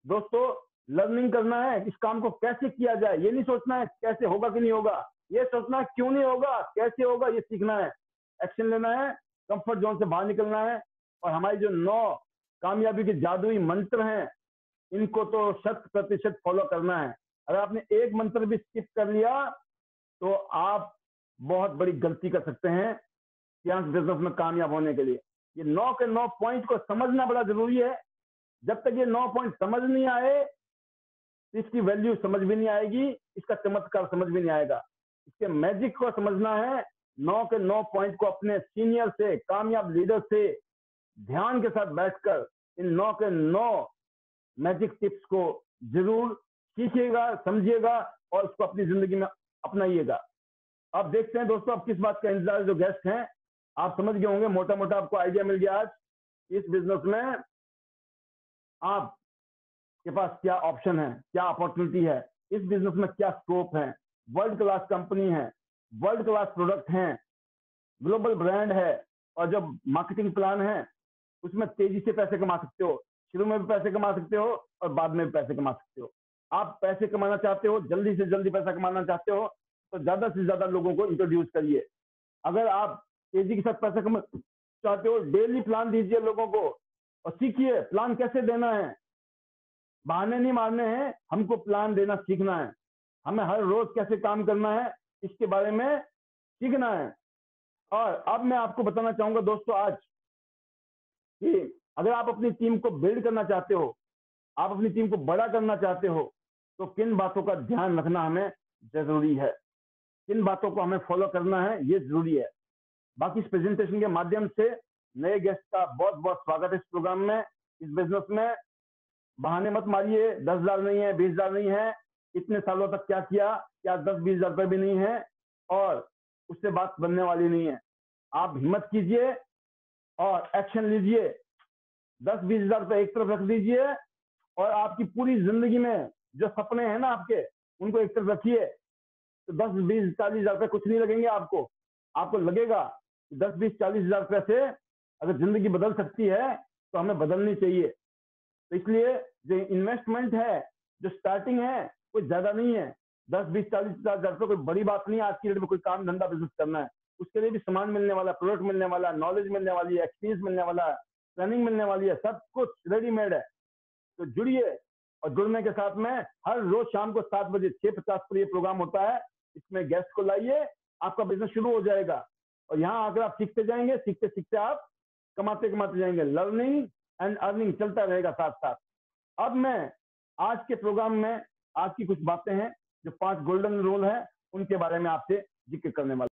[SPEAKER 1] दोस्तों, लर्निंग करना है, इस काम को कैसे किया जाए, ये नहीं सोचना है कैसे होगा कि नहीं होगा, ये सोचना है क्यों नहीं होगा, कैसे होगा, ये सीखना है, एक्शन लेना है, कंफर्ट जोन से बाहर निकलना है। और हमारी जो 9 कामयाबी के जादुई मंत्र हैं, इनको तो 100% फॉलो करना है। अगर आपने एक मंत्र भी स्किप कर लिया तो आप बहुत बड़ी गलती कर सकते हैं बिजनेस में कामयाब होने के लिए। ये 9 के 9 पॉइंट को समझना बड़ा जरूरी है। जब तक ये 9 पॉइंट समझ नहीं आए, इसकी वैल्यू समझ भी नहीं आएगी, इसका चमत्कार समझ भी नहीं आएगा। इसके मैजिक को समझना है। 9 के 9 पॉइंट को अपने सीनियर से, कामयाब लीडर से ध्यान के साथ बैठकर इन 9 के 9 मैजिक टिप्स को जरूर सीखिएगा, समझिएगा और उसको अपनी जिंदगी में अपनाइएगा। अब देखते हैं दोस्तों, अब किस बात का इंतजार, जो गेस्ट हैं आप समझ गए होंगे, मोटा मोटा आपको आइडिया मिल गया आज इस बिजनेस में आपके पास क्या ऑप्शन है, क्या अपॉर्चुनिटी है, इस बिजनेस में क्या स्कोप है। वर्ल्ड क्लास कंपनी है, वर्ल्ड क्लास प्रोडक्ट हैं, ग्लोबल ब्रांड है और जो मार्केटिंग प्लान है उसमें तेजी से पैसे कमा सकते हो। शुरू में भी पैसे कमा सकते हो और बाद में भी पैसे कमा सकते हो। आप पैसे कमाना चाहते हो, जल्दी से जल्दी पैसा कमाना चाहते हो तो ज्यादा से ज्यादा लोगों को इंट्रोड्यूस करिए। अगर आप तेजी के साथ पैसा कमा चाहते हो, डेली प्लान दीजिए लोगों को और सीखिए प्लान कैसे देना है। बहाने नहीं मारने हैं, हमको प्लान देना सीखना है। हमें हर रोज कैसे काम करना है इसके बारे में सीखना है। और अब मैं आपको बताना चाहूंगा दोस्तों आज कि अगर आप अपनी टीम को बिल्ड करना चाहते हो, आप अपनी टीम को बड़ा करना चाहते हो, तो किन बातों का ध्यान रखना हमें जरूरी है, किन बातों को हमें फॉलो करना है, ये जरूरी है। बाकी इस प्रेजेंटेशन के माध्यम से नए गेस्ट का बहुत बहुत स्वागत है इस प्रोग्राम में। इस बिजनेस में बहाने मत मारिए, 10,000 नहीं है, 20,000 नहीं है, इतने सालों तक क्या किया, क्या 10-20,000 रुपए भी नहीं है और उससे बात बनने वाली नहीं है। आप हिम्मत कीजिए और एक्शन लीजिए। 10-20,000 रुपए एक तरफ रख दीजिए और आपकी पूरी जिंदगी में जो सपने हैं ना आपके, उनको एक तरफ रखिए। तो 10-20-40,000 रुपए कुछ नहीं लगेंगे आपको। आपको लगेगा कि 10-20-40,000 रुपए से अगर जिंदगी बदल सकती है तो हमें बदलनी चाहिए। तो इसलिए जो इन्वेस्टमेंट है, जो स्टार्टिंग है, कोई ज्यादा नहीं है। 10-20-40,000 रुपए कोई बड़ी बात नहीं है आज की डेट में कोई काम धंधा बिजनेस करना है। उसके लिए भी सामान मिलने वाला, प्रोडक्ट मिलने वाला, नॉलेज मिलने वाली है, एक्सपीरियंस मिलने वाला, ट्रेनिंग मिलने वाली है, सब कुछ रेडीमेड है। तो जुड़िए और जुड़ने के साथ में हर रोज शाम को 7 बजे 6:50 पर ये प्रोग्राम होता है। इसमें गेस्ट को लाइए, आपका बिजनेस शुरू हो जाएगा और यहाँ आकर आप सीखते जाएंगे, सीखते सीखते आप कमाते कमाते जाएंगे। लर्निंग एंड अर्निंग चलता रहेगा साथ साथ। अब मैं आज के प्रोग्राम में आज की कुछ बातें हैं जो 5 गोल्डन रूल है, उनके बारे में आपसे जिक्र करने वाला